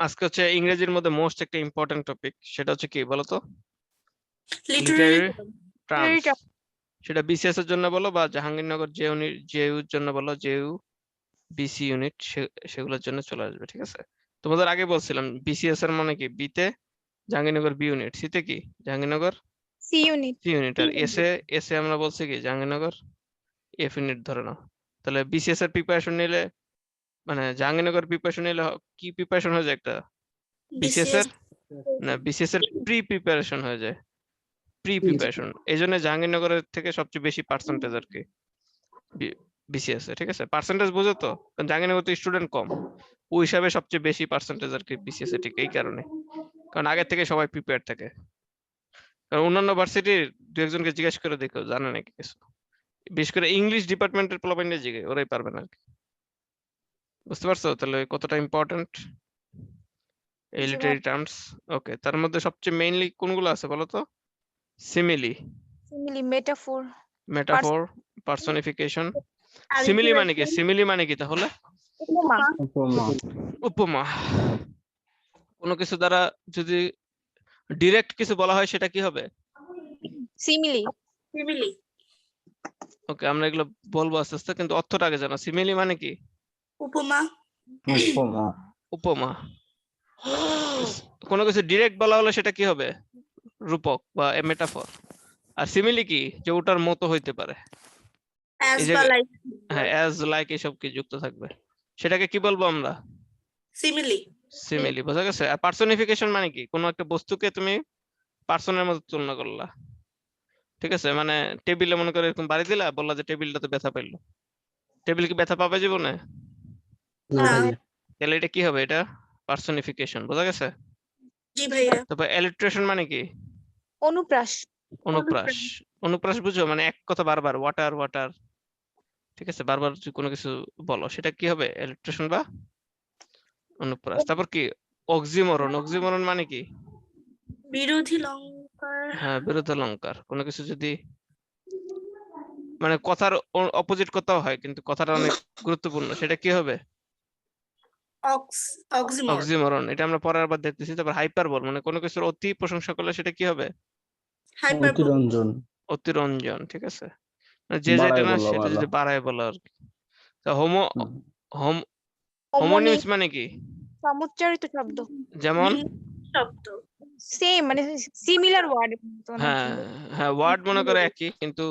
আজকে হচ্ছে ইংরেজির মধ্যে মোস্ট একটা ইম্পর্টেন্ট টপিক, সেটা হচ্ছে কি বলতো? Literary literary terms. সেটা বিসিএস এর জন্য বলো বা জাহাঙ্গীরনগর জেইউর জন্য বলো, জেইউ বিসি ইউনিট, সেগুলোর জন্য চলে আসবে, ঠিক আছে? তোমাদের আগে বলছিলাম বিসিএস এর মানে কি, বিতে জাহাঙ্গীরনগর বি ইউনিট, সিতে কি Jahangirnagar C unit. C unit, আর এসে আমরা বলছি কি জাহাঙ্গীরনগর এফ ইউনিট ধরে নাও। তাহলে বিসিএস এর প্রিপারেশন নিলে, মানে জাহাঙ্গীরনগর প্রিপারেশন নিলে কি প্রিপারেশন হয়ে যায় একটা? বিসিএস এর না, বিসিএস এর প্রি প্রিপারেশন হয়ে যায়, প্রি প্রিপারেশন। এই জন্য জাহাঙ্গীরনগরের থেকে সবচেয়ে বেশি পার্সেন্টেজ আর কি বিসিএস এ, ঠিক আছে? পার্সেন্টেজ বুঝো তো, কারণ জাহাঙ্গীরনগর তো স্টুডেন্ট কম, ওই হিসাবে সবচেয়ে বেশি পার্সেন্টেজ আর কি বিসিএস এ, ঠিক এই কারণে, কারণ আগে থেকে সবাই প্রিপেয়ার থাকে। কারণ অন্যান্য ভার্সিটির দু একজনকে জিজ্ঞেস করে দেখো, জানে নাকি কিছু, বিশেষ করে ইংলিশ ডিপার্টমেন্টের পোলাপাইন্ডে জিজ্ঞেস, ওরাই পারবে না আর কি। বুঝতে পারছো তাহলে কতটা ইম্পর্টেন্ট এই লিটারি টার্মস? ওকে, তার মধ্যে সবচেয়ে মেইনলি কোনগুলো আছে বলো তো? Simile, metaphor, metaphor, personification. Simile মানে কি? সিমিলি মানে কি তাহলে? উপমা। উপমা। কোনো কিছু দ্বারা যদি ডিরেক্ট কিছু বলা হয় সেটা কি হবে? সিমিলি। ওকে, আমরা এগুলো বলবো আস্তে আস্তে, কিন্তু অর্থটা আগে জানো। সিমিলি মানে কি? উপমা। উপমা। কোনো কিছু ডিরেক্ট বলা হলে সেটা কি হবে? রূপক বা মেটাফর। আর সিমিলি কি? যে ওটার মতো হইতে পারে, অ্যাজ এই বা জায়গায় লাইক। হ্যাঁ, অ্যাজ লাইক এসব কি যুক্ত থাকবে, সেটাকে কি বলবো আমরা? সিমিলি। সিমিলি, বোঝা গেছে? আর পার্সনিফিকেশন মানে কি? কোনো একটা বস্তুকে তুমি পার্সনের মতো তুলনা করলা, ঠিক আছে? মানে টেবিলে মনে করে এরকম বাড়ি দিলা, বললা যে টেবিলটা তো ব্যথা পাইলো, টেবিল কি ব্যথা পাবে জীবনে? তাহলে এটা কি হবে? এটা পার্সনিফিকেশন, বোঝা গেছে? জি ভাইয়া। তারপর অ্যালিট্রেশন মানে কি? অনুপ্রাস। অনুপ্রাস। অনুপ্রাস বুঝো? মানে এক কথা বারবার, ওয়াটার ওয়াটার, ঠিক আছে? বারবার যদি কোনো কিছু বলো সেটা কি হবে? অ্যালিট্রেশন বা অনুপ্রাস। তারপর কি? অক্সিমরন। অক্সিমরন মানে কি? বিরোধী লঙ্কার। হ্যাঁ, বিরোধালঙ্কার। কোনো কিছু যদি মানে কথার অপোজিট কথাও হয়, কিন্তু কথাটা অনেক গুরুত্বপূর্ণ, সেটা কি হবে? অক্সিমোরন। অক্সিমরন। এটা আমরা পরের বার দেখতেছি। তারপর হাইপারবল, মানে কোনো কিছুর অতি প্রশংসা করলে সেটা কি হবে? অতিরঞ্জন। অতিরঞ্জন, ঠিক আছে? মানে যে যেটা বাড়ায় না বলা সেটা ভালো। যদি বাড়ায় বলা আর কি। তো হোমোনিমস হোমোনিম মানে কি? সমুচ্চারিত শব্দ। যেমন শব্দ। সেম, মানে সিমিলার ওয়ার্ড। হ্যাঁ হ্যাঁ, ওয়ার্ড মনে করে একই, কিন্তু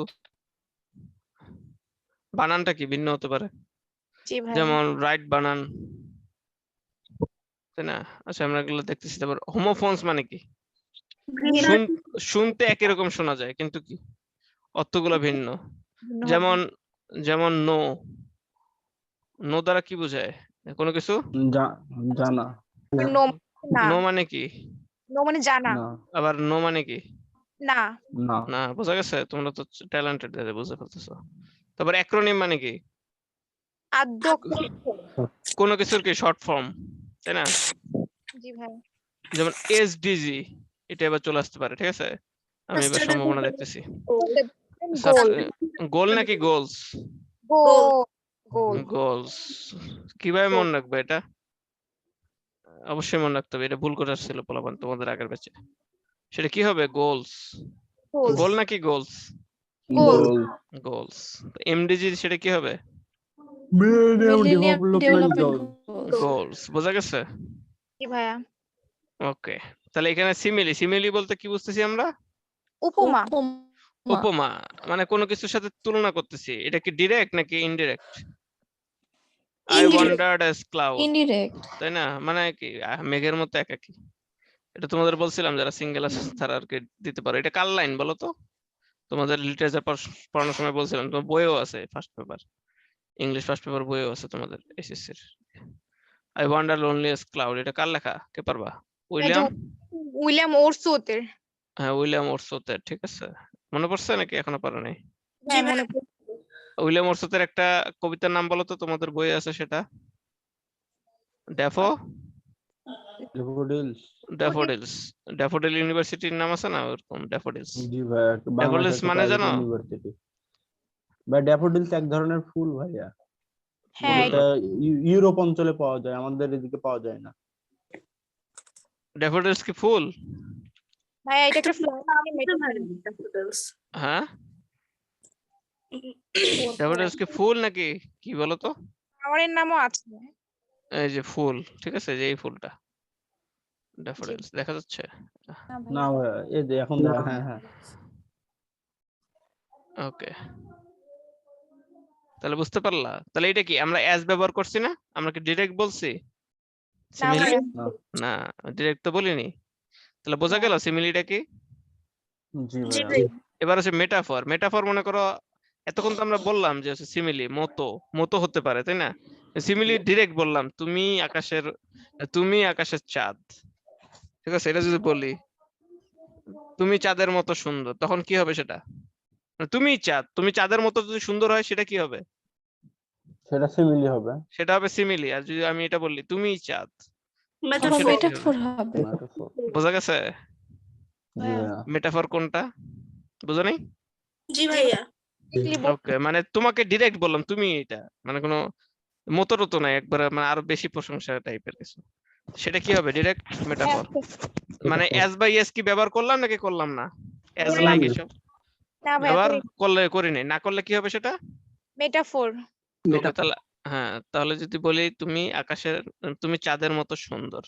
বানানটা কি ভিন্ন হতে পারে। জি ভাই। যেমন রাইট বানান, তাই না? আচ্ছা, আমরা এগুলো দেখতেছি। তারপর হোমোফোনস মানে কি? শুনতে একই রকম শোনা যায়, কিন্তু কি অর্থগুলো ভিন্ন। যেমন যেমন নো, নো দ্বারা কি বোঝায়? কোনো কিছু জানা। নো মানে কি? নো মানে জানা। আবার নো মানে কি? না। না, বোঝা গেছে? তোমরা তো ট্যালেন্টেড, বুঝতে পারতেছো। তারপর অ্যাক্রোনিম মানে কি? কোনো কিছুর কি শর্ট ফর্ম, তাই না? জি ভাই। যেমন এসডিজি, এটা এবার চলে আসতে পারে, ঠিক আছে? আমি এবার সম্ভাবনা দেখতেছি। গোল নাকি গোলস? গোলস। কিভাবে মনে রাখবে এটা? অবশ্যই মনে রাখতে হবে, এটা ভুল করে আসছিল পোলাপান তোমাদের আগের ব্যাচে। সেটা কি হবে? গোলস। গোল নাকি গোলস? গোলস। এমডিজি সেটা কি হবে? মিলেনিয়াম ডেভেলপমেন্ট গোলস, বোঝা গেছে? জি ভাইয়া। ওকে, তাহলে এখানে সিমিলি, সিমিলি বলতে কি বুঝতেছি আমরা? উপমা। উপমা মানে কোনো কিছুর সাথে তুলনা করতেছি। এটা কি ডিরেক্ট নাকি indirect? I wandered as cloud, indirect. তাই না? মানে কি মেঘের মতো একাকী। এটা তোমাদের বলছিলাম যারা সিঙ্গেল আছে তারা আর কি দিতে পারো। এটা কার লাইন বলো তো? তোমাদের লিটারেচার পড়ানোর সময় বলছিলাম, তোমার বইও আছে, first paper English first paper বইও আছে তোমাদের এসএসসির। I wonder lonely as cloud, এটা কার লেখা? কে পারবা? উইলিয়াম ওরসওয়ার্থের। হ্যাঁ, উইলিয়াম ওরসওয়ার্থের, ঠিক আছে? মনে পড়ছে নাকি এখনো পারো নাই? উইলিয়াম ওরসওয়ার্থের একটা কবিতার নাম বলো তো, তোমাদের বইয়ে আছে সেটা। ড্যাফোডিলস। ড্যাফোডিল ইউনিভার্সিটির নাম আছে না, ওরকম ড্যাফোডিলস। জি ভাই, ড্যাফোডিলস মানে জানো? ইউনিভার্সিটি ভাই, ড্যাফোডিলস এক ধরনের ফুল ভাইয়া। হ্যাঁ, এটা ইউরোপ অঞ্চলে পাওয়া যায়, আমাদের এদিকে পাওয়া যায় না। ড্যাফোডিলস কি ফুল? ভাইয়া এটা একটা flower daffodils হ্যাঁ, ড্যাফোডিলস কি ফুল নাকি কি বলো তো? ফ্লাওয়ারের নামও আছে। এই যে ফুল, ঠিক আছে, যে এই ফুলটা ড্যাফোডিলস দেখা যাচ্ছে। না ভাইয়া, এই যে এখন দেখা, হ্যাঁ হ্যাঁ। ওকে, তাহলে বুঝতে পারলা? তাহলে এটা কি আমরা অ্যাজ ব্যবহার করছি না? আমরা কি ডিরেক্ট বলছি না সিমিলি? ভাইয়া, না, ডিরেক্ট তো বলিনি। তাহলে বোঝা গেল সিমিলিটা কি? জি জি ভাইয়া। ভাইয়া এবার হচ্ছে মেটাফর। মেটাফর মনে করো এতক্ষণ তো আমরা বললাম যে হচ্ছে সিমিলি মতো, মতো হতে পারে, তাই না? সিমিলি ডিরেক্ট বললাম তুমি আকাশের চাঁদ, ঠিক আছে? এটা যদি বলি তুমি চাঁদের মতো সুন্দর, তখন কি হবে সেটা? মানে তুমি চাঁদ, তুমি চাঁদের মতো যদি সুন্দর হয় সেটা কি হবে? সেটা সিমিলি হবে। সেটা হবে সিমিলি। আর যদি আমি এটা বললি তুমি চাঁদ, তখন metaphor সেটা কি হবে? মেটাফোর হবে। Metaphor। বোঝা গেছে? জি ভাইয়া। মেটাফর কোনটা বুঝো নাই? জি ভাইয়া ওকে, মানে তোমাকে ডিরেক্ট বললাম তুমি এটা, মানে কোনো মতো টতো নাই, একবার মানে আরো বেশি প্রশংসা টাইপের কিছু, সেটা কি হবে? Direct metaphor. মানে অ্যাজ বাই এস কি ব্যবহার করলাম নাকি করলাম না? অ্যাজ করলাম। লাইক এসব না ভাইয়া ব্যবহার করলে করি নাই, না করলে কি হবে সেটা? মেটাফোর। ওকে, তাহলে হ্যাঁ, তাহলে যদি বলি তুমি চাঁদের মতো সুন্দর,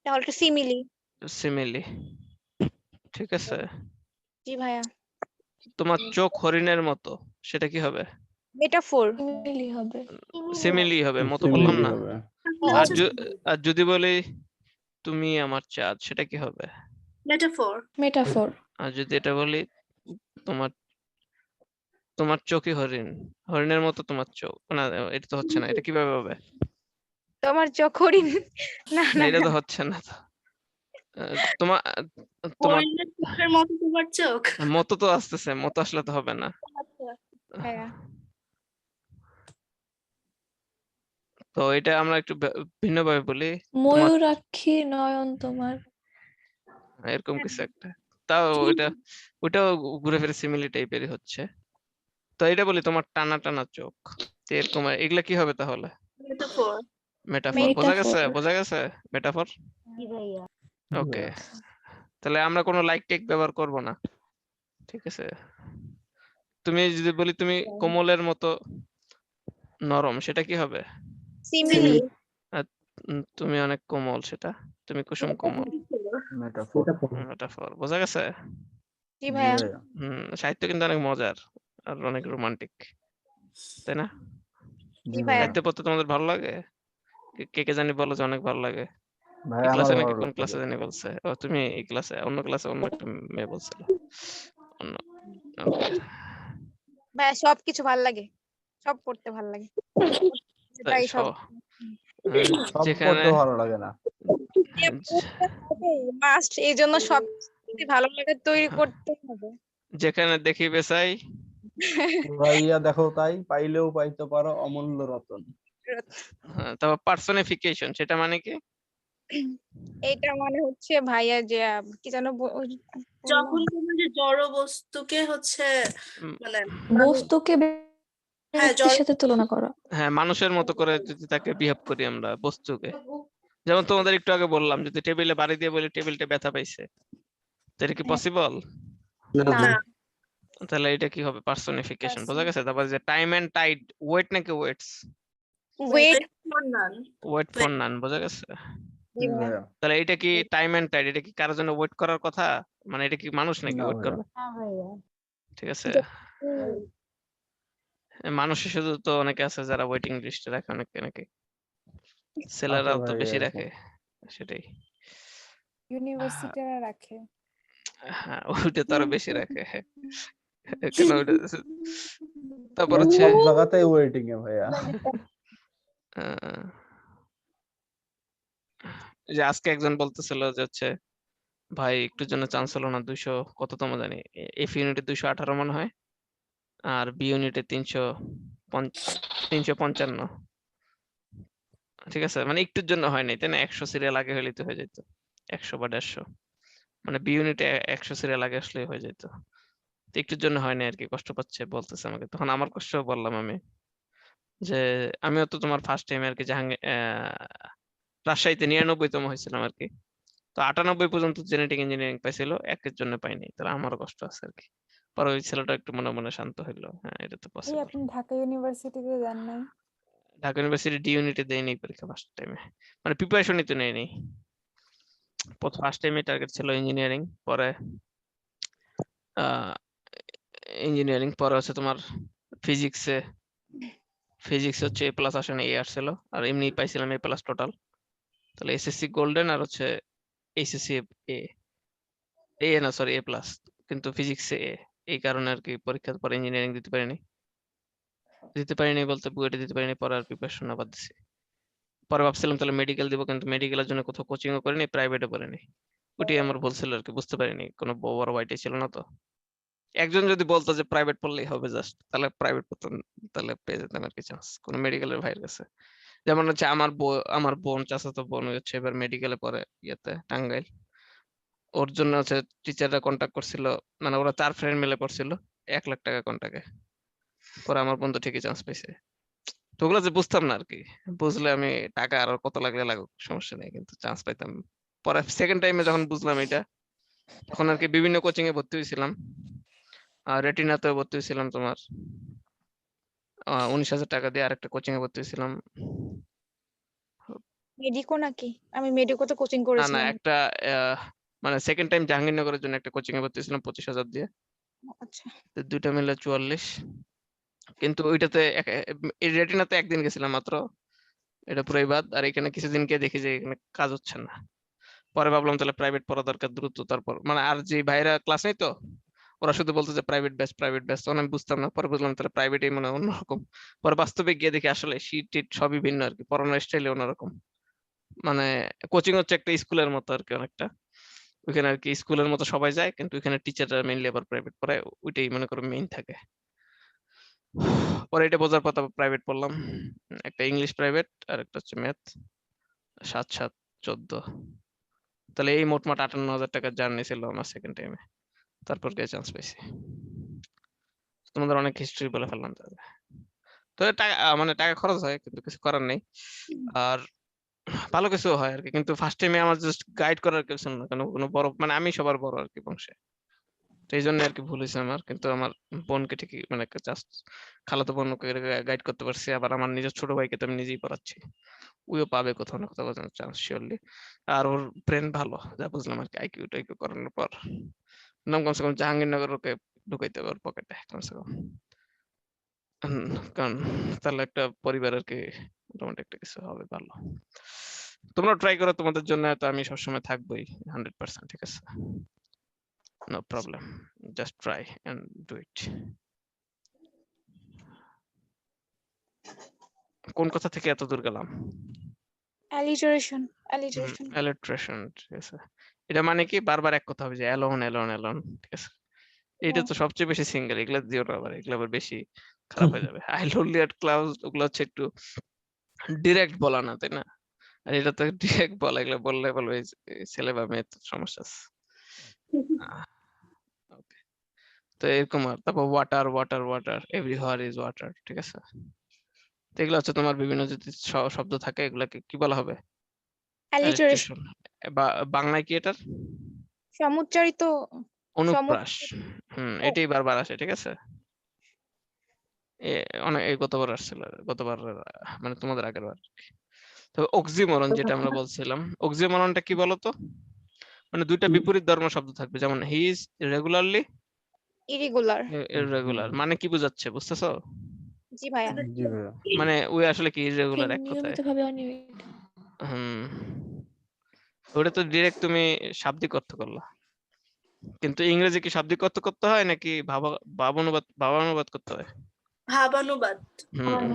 তাহলে একটা সিমিলি। সিমিলি, ঠিক আছে? জি ভাইয়া, তোমার চোখ হরিণের মতো, সেটা কি হবে? মেটাফোর। সিমিলি হবে। সিমিলি হবে, মতো Simile বললাম না? হবে। আর আর যদি বলি তুমি আমার চাঁদ, সেটা কি হবে? metaphor metaphor. আর যদি এটা বলি তোমার তোমার চোখই হরিণের মতো তোমার চোখ, না এটা তো হচ্ছে না, এটা কিভাবে হবে? তোমার চোখ হরিণ। না না, না এটা তো হচ্ছে না তো। তোমার তোমার হরিণের চোখের মতো তোমার চোখ মতো তো আসতেছে, মতো আসলে তো হবে না। ভাইয়া, তো এটা আমরা একটু ভিন্ন ভাবে বলি, ময়ূরাক্ষী নয়ন তোমার। এরকম কিছু একটা। তাও ওইটাও ঘুরে ফিরে সিমিলি টাইপেরই হচ্ছে। তো এটা বলি তোমার টানা টানা চোখ, তো এরকম এগুলা কি হবে তাহলে? metaphor metaphor. বোঝা গেছে? মেটাফোর। বোঝা গেছে মেটাফর? জি ওকে, ভাইয়া। তাহলে আমরা কোনো লাইক টেক ব্যবহার করব না, ঠিক আছে? তুমি যদি বলি তুমি কোমলের মতো নরম, সেটা কি হবে? সিমিলি। তুমি অনেক কোমল, সেটা তুমি কুসুম কোমল, Metaphor। মেটাফর। বোঝা গেছে? জি জি ভাইয়া, ভাইয়া। সাহিত্য কিন্তু অনেক মজার আর অনেক রোমান্টিক, তাই না? জি জি ভাইয়া। ভাইয়া। সাহিত্য পড়তে তোমাদের ভালো লাগে? কে কে জানি বলো যে অনেক ভালো লাগে। এই ভাইয়া আমার ক্লাসে নাকি ভালো কোন ক্লাসে লাগে। জানি বলছে? ও তুমি এই ক্লাসে, অন্য ক্লাসে অন্য একটা মেয়ে বলছিল অন্য। ওকে, ভাইয়া সবকিছু ভাল লাগে, সব পড়তে ভাল লাগে, তাই তাই সব সব যেখানে পড়তে ভালো লাগে না। মাস্ট, এই জন্য সব ভালো লাগে তৈরি করতে হবে। যেখানে দেখিবে চাই, ভাইয়া দেখো তাই, পাইলেও পাইতে পারো অমূল্য রতন। তারপর পার্সনিফিকেশন, সেটা মানে কি? এইটা মানে হচ্ছে ভাইয়া যে কি যেন যখন কোনো যে জড় বস্তুকে হচ্ছে উম, মানে বস্তুকে হ্যাঁ ব্যক্তির সাথে তুলনা করা। হ্যাঁ, মানুষের মতো করে যদি তাকে বিহেভ করি আমরা বস্তুকে, যেমন তোমাদের একটু আগে বললাম, যদি টেবিলে বাড়ি দিয়ে বলি টেবিলটা ব্যথা পাইছে, তো এটা কি পসিবল? না তাহলে এটা কি হবে? পার্সনিফিকেশন। বোঝা গেছে? তারপর যে টাইম এন্ড টাইড, ওয়েট নাকি waits? Wait. Wait for none. বোঝা গেছে? জি ভাইয়া। তাহলে এটা কি টাইম এন্ড টাইড, এটা কি কারোর জন্য ওয়েট করার কথা? মানে এটা কি মানুষ নাকি না ওয়েট ভাইয়া। করবে? ঠিক আছে, মানুষের শুধু তো অনেকে আছে যারা ওয়েটিং লিস্টে রাখে, অনেকে নাকি ছেলেরাও তো ভাই বেশি এরকম। রাখে, সেটাই। ইউনিভার্সিটিরা রাখে। হ্যাঁ, ওইটা তো আরো বেশি রাখে। কেন ওইটা? তারপর হচ্ছে সব জায়গাতেই ওয়েটিং এ ভাইয়া। আহ, যে আজকে একজন বলতেছিল যে হচ্ছে ভাই একটুর জন্য চান্স হলো না, 200 কততম জানি, এফ ইউনিটে 218 মনে হয়, আর বি ইউনিটে 355। ঠিক আছে, মানে একটুর জন্য হয় নাই, তাই না? 100 সিরিয়াল আগে হইলে তো হয়ে যেত, 100 বা 150, মানে বি ইউনিটে 100 সিরিয়াল আগে আসলে হয়ে যেত। তো একটুর জন্য হয় না আর কি, কষ্ট পাচ্ছে বলতেছে আমাকে। তখন আমার কষ্ট বললাম আমি যে আমিও তো তোমার ফার্স্ট টাইম আর কি রাজশাহীতে 99তম হয়েছিলাম আর কি, তো 98 পর্যন্ত জেনেটিক ইঞ্জিনিয়ারিং পাইছিল, একের জন্য পাইনি, তাহলে আমারও কষ্ট আছে আর কি। পরে ওই ছেলেটা একটু মনে মনে শান্ত হইলো, হ্যাঁ এটা তো এই পসিবল। আপনি ঢাকা ইউনিভার্সিটিতে যান নাই? ঢাকা ইউনিভার্সিটি ডি ইউনিটে দেয়নি পরীক্ষা ফার্স্ট টাইমে, মানে প্রিপারেশনই তো নেয়নি। ফার্স্ট টাইমে টার্গেট ছিল ইঞ্জিনিয়ারিং, পরে ইঞ্জিনিয়ারিং, পরে হচ্ছে তোমার ফিজিক্সে হচ্ছে এ প্লাস আসে না, এ আসছিল, আর এমনি পাইছিলাম এ প্লাস টোটাল। তাহলে এসএসসি গোল্ডেন আর হচ্ছে এইচএসসি এ এ না সরি এ প্লাস, কিন্তু ফিজিক্সে এ, এই কারণে আর কি পরীক্ষার পরে ইঞ্জিনিয়ারিং দিতে পারিনি বলতে বুয়েটে দিতে পারিনি, পরে আর প্রিপারেশন আবার দিছি। পরে ভাবছিলাম তাহলে মেডিকেল দিব, কিন্তু মেডিকেলের জন্য কোথাও কোচিংও করিনি, প্রাইভেটে পড়িনি। ওটাই আমার ভুল ছিল আর কি, বুঝতে পারিনি, কোনো বড় ওয়াইটাই ছিল না তো। একজন যদি বলতো যে প্রাইভেট পড়লেই হবে জাস্ট, তাহলে প্রাইভেট পড়তাম, তাহলে পেয়ে যেতাম আর কি চান্স কোনো মেডিকেলের ভাইয়ের কাছে। যেমন হচ্ছে আমার বোন, চাচাতো বোন হচ্ছে এবার মেডিকেলে পড়ে ইয়েতে টাঙ্গাইল। ওর জন্য হচ্ছে টিচাররা কন্টাক্ট করছিল, মানে ওরা 4 ফ্রেন্ড মিলে পড়ছিল, 1 লাখ টাকা কন্টাক্টে। পরে আমার বোন তো ঠিকই চান্স পাইছে। তো ওগুলো যে বুঝতাম না আর কি, বুঝলে আমি টাকা আর কত লাগলে লাগুক সমস্যা নেই, কিন্তু চান্স পাইতাম। পরে সেকেন্ড টাইমে যখন বুঝলাম এটা, তখন আর কি বিভিন্ন কোচিং এ ভর্তি হয়েছিলাম। আর রেটিনাতেও ভর্তি হয়েছিলাম তোমার 19,000 টাকা দিয়ে, আরেকটা কোচিং এ ভর্তি হয়েছিলাম। মেডিকো নাকি? আমি মেডিকোতে কোচিং না করেছিলাম। একটা মানে সেকেন্ড টাইম জাহাঙ্গীরনগরের জন্য একটা কোচিং এ ভর্তি হয়েছিলাম 25,000 দিয়ে। আচ্ছা, তো দুইটা মিলে 44। কিন্তু ওইটাতে এই রেটিনাতে একদিন গেছিলাম মাত্র, এটা পুরাই বাদ। আর এখানে কিছুদিন গিয়ে দেখি যে এখানে কাজ হচ্ছে না। পরে ভাবলাম তাহলে প্রাইভেট পড়া দরকার দ্রুত, তারপর মানে আর যে ভাইরা ক্লাস নেই তো, ওরা শুধু বলতো যে প্রাইভেট বেস্ট, তখন আমি বুঝতাম না। পরে বুঝলাম তাহলে প্রাইভেটই মনে হয় অন্যরকম। পরে বাস্তবে গিয়ে দেখি আসলে শীট টিট সবই ভিন্ন আর কি, পড়ানোর স্টাইলে অন্যরকম। মানে কোচিং হচ্ছে একটা স্কুলের মতো আর কি অনেকটা, ওইখানে আর কি স্কুলের মতো সবাই যায়, কিন্তু ওইখানে টিচাররা মেইনলি আবার প্রাইভেট পড়ায়, ওইটাই মনে করো মেইন থাকে। পরে এটা বোঝার পর প্রাইভেট পড়লাম, একটা ইংলিশ প্রাইভেট আর একটা হচ্ছে ম্যাথ, 7-7-14। তাহলে এই মোটমাট 58,000 টাকার জার্নি ছিল আমার সেকেন্ড টাইমে, তারপর গিয়ে চান্স পাইছি। তোমাদের অনেক হিস্ট্রি বলে ফেললাম তাহলে। তো টাকা মানে টাকা খরচ হয়, কিন্তু কিছু করার নেই। আর ভালো কিছু হয় আর কি, কিন্তু ফার্স্ট টাইমে আমার জাস্ট গাইড করার কেউ ছিল না, কোনো বড়, মানে আমি সবার বড় আর কি বংশে। তো এই জন্য আর কি ভুল হয়েছে আমার, কিন্তু আমার বোনকে ঠিকই মানে জাস্ট খালাতো বোনকে গাইড করতে পারছি। আবার আমার নিজের ছোট ভাইকে তো আমি নিজেই পড়াচ্ছি, ওইও পাবে কোথাও না কোথাও চান্স শিওরলি। আর ওর ব্রেন ভালো, যা বুঝলাম আর কি, আইকিউ টাইকিউ করানোর পর নাম কমসে কম জাহাঙ্গীরনগর ওকে ঢুকাইতে হবে ওর পকেটে কমসে কম। কারণ তাহলে একটা পরিবার আর কি মোটামুটি একটা কিছু হবে ভালো। তোমরা ট্রাই করো, তোমাদের জন্য তো আমি সবসময় থাকবোই 100%, ঠিক আছে? No problem, just try and do it. কোন কথা থেকে এত দূর গেলাম? অ্যালিটারেশন অ্যালিট্রেশন, ঠিক আছে। এটা মানে কি বারবার এক কথা হবে যে অ্যালোন অ্যালোন অ্যালোন, ঠিক আছে? এটা তো সবচেয়ে বেশি সিঙ্গেল, এগুলা দিও না আবার, এগুলা আবার বেশি খারাপ হয়ে যাবে। আই লোনলি এট ক্লাউড ওগুলো হচ্ছে একটু ডিরেক্ট বলা না, তাই না? আর এটা তো ডিরেক্ট বলা, এগুলো বললে বলবে এই ছেলে বা মেয়ে, তো সমস্যা আছে। Okay. তো এরকম আর তারপর water water water everywhere is water, ঠিক আছে? তো এগুলো হচ্ছে তোমার বিভিন্ন যদি শব্দ থাকে, এগুলাকে কি বলা হবে? অ্যালিটারেশন অ্যালিট্রেশন। বাংলায় কি এটার সমুচ্চারিত অনুপ্রাস? ও। এটাই বারবার আসে, ঠিক আছে? অনেক এই গতবার আসছিল, গতবার মানে তোমাদের আগের বার। তো অক্সিমরন যেটা আমরা বলছিলাম, অক্সিমরনটা কি বলতো? মানে দুইটা বিপরীত ধর্ম শব্দ থাকবে, যেমন he is regularly irregular. Irregular, মানে কি বোঝাচ্ছে বুঝতেছো? জি ভাইয়া। জি ভাইয়া। মানে ওই আসলে কি সে ইররেগুলার এক কথায়। নিয়মিতভাবে অনিয়মিত। হুম, ওটা তো ডিরেক্ট তুমি শাব্দিক অর্থ করলা, কিন্তু ইংরেজি কি শাব্দিক অর্থ করতে হয় নাকি ভাবানুবাদ করতে হয়? ভাবানুবাদ। হুম।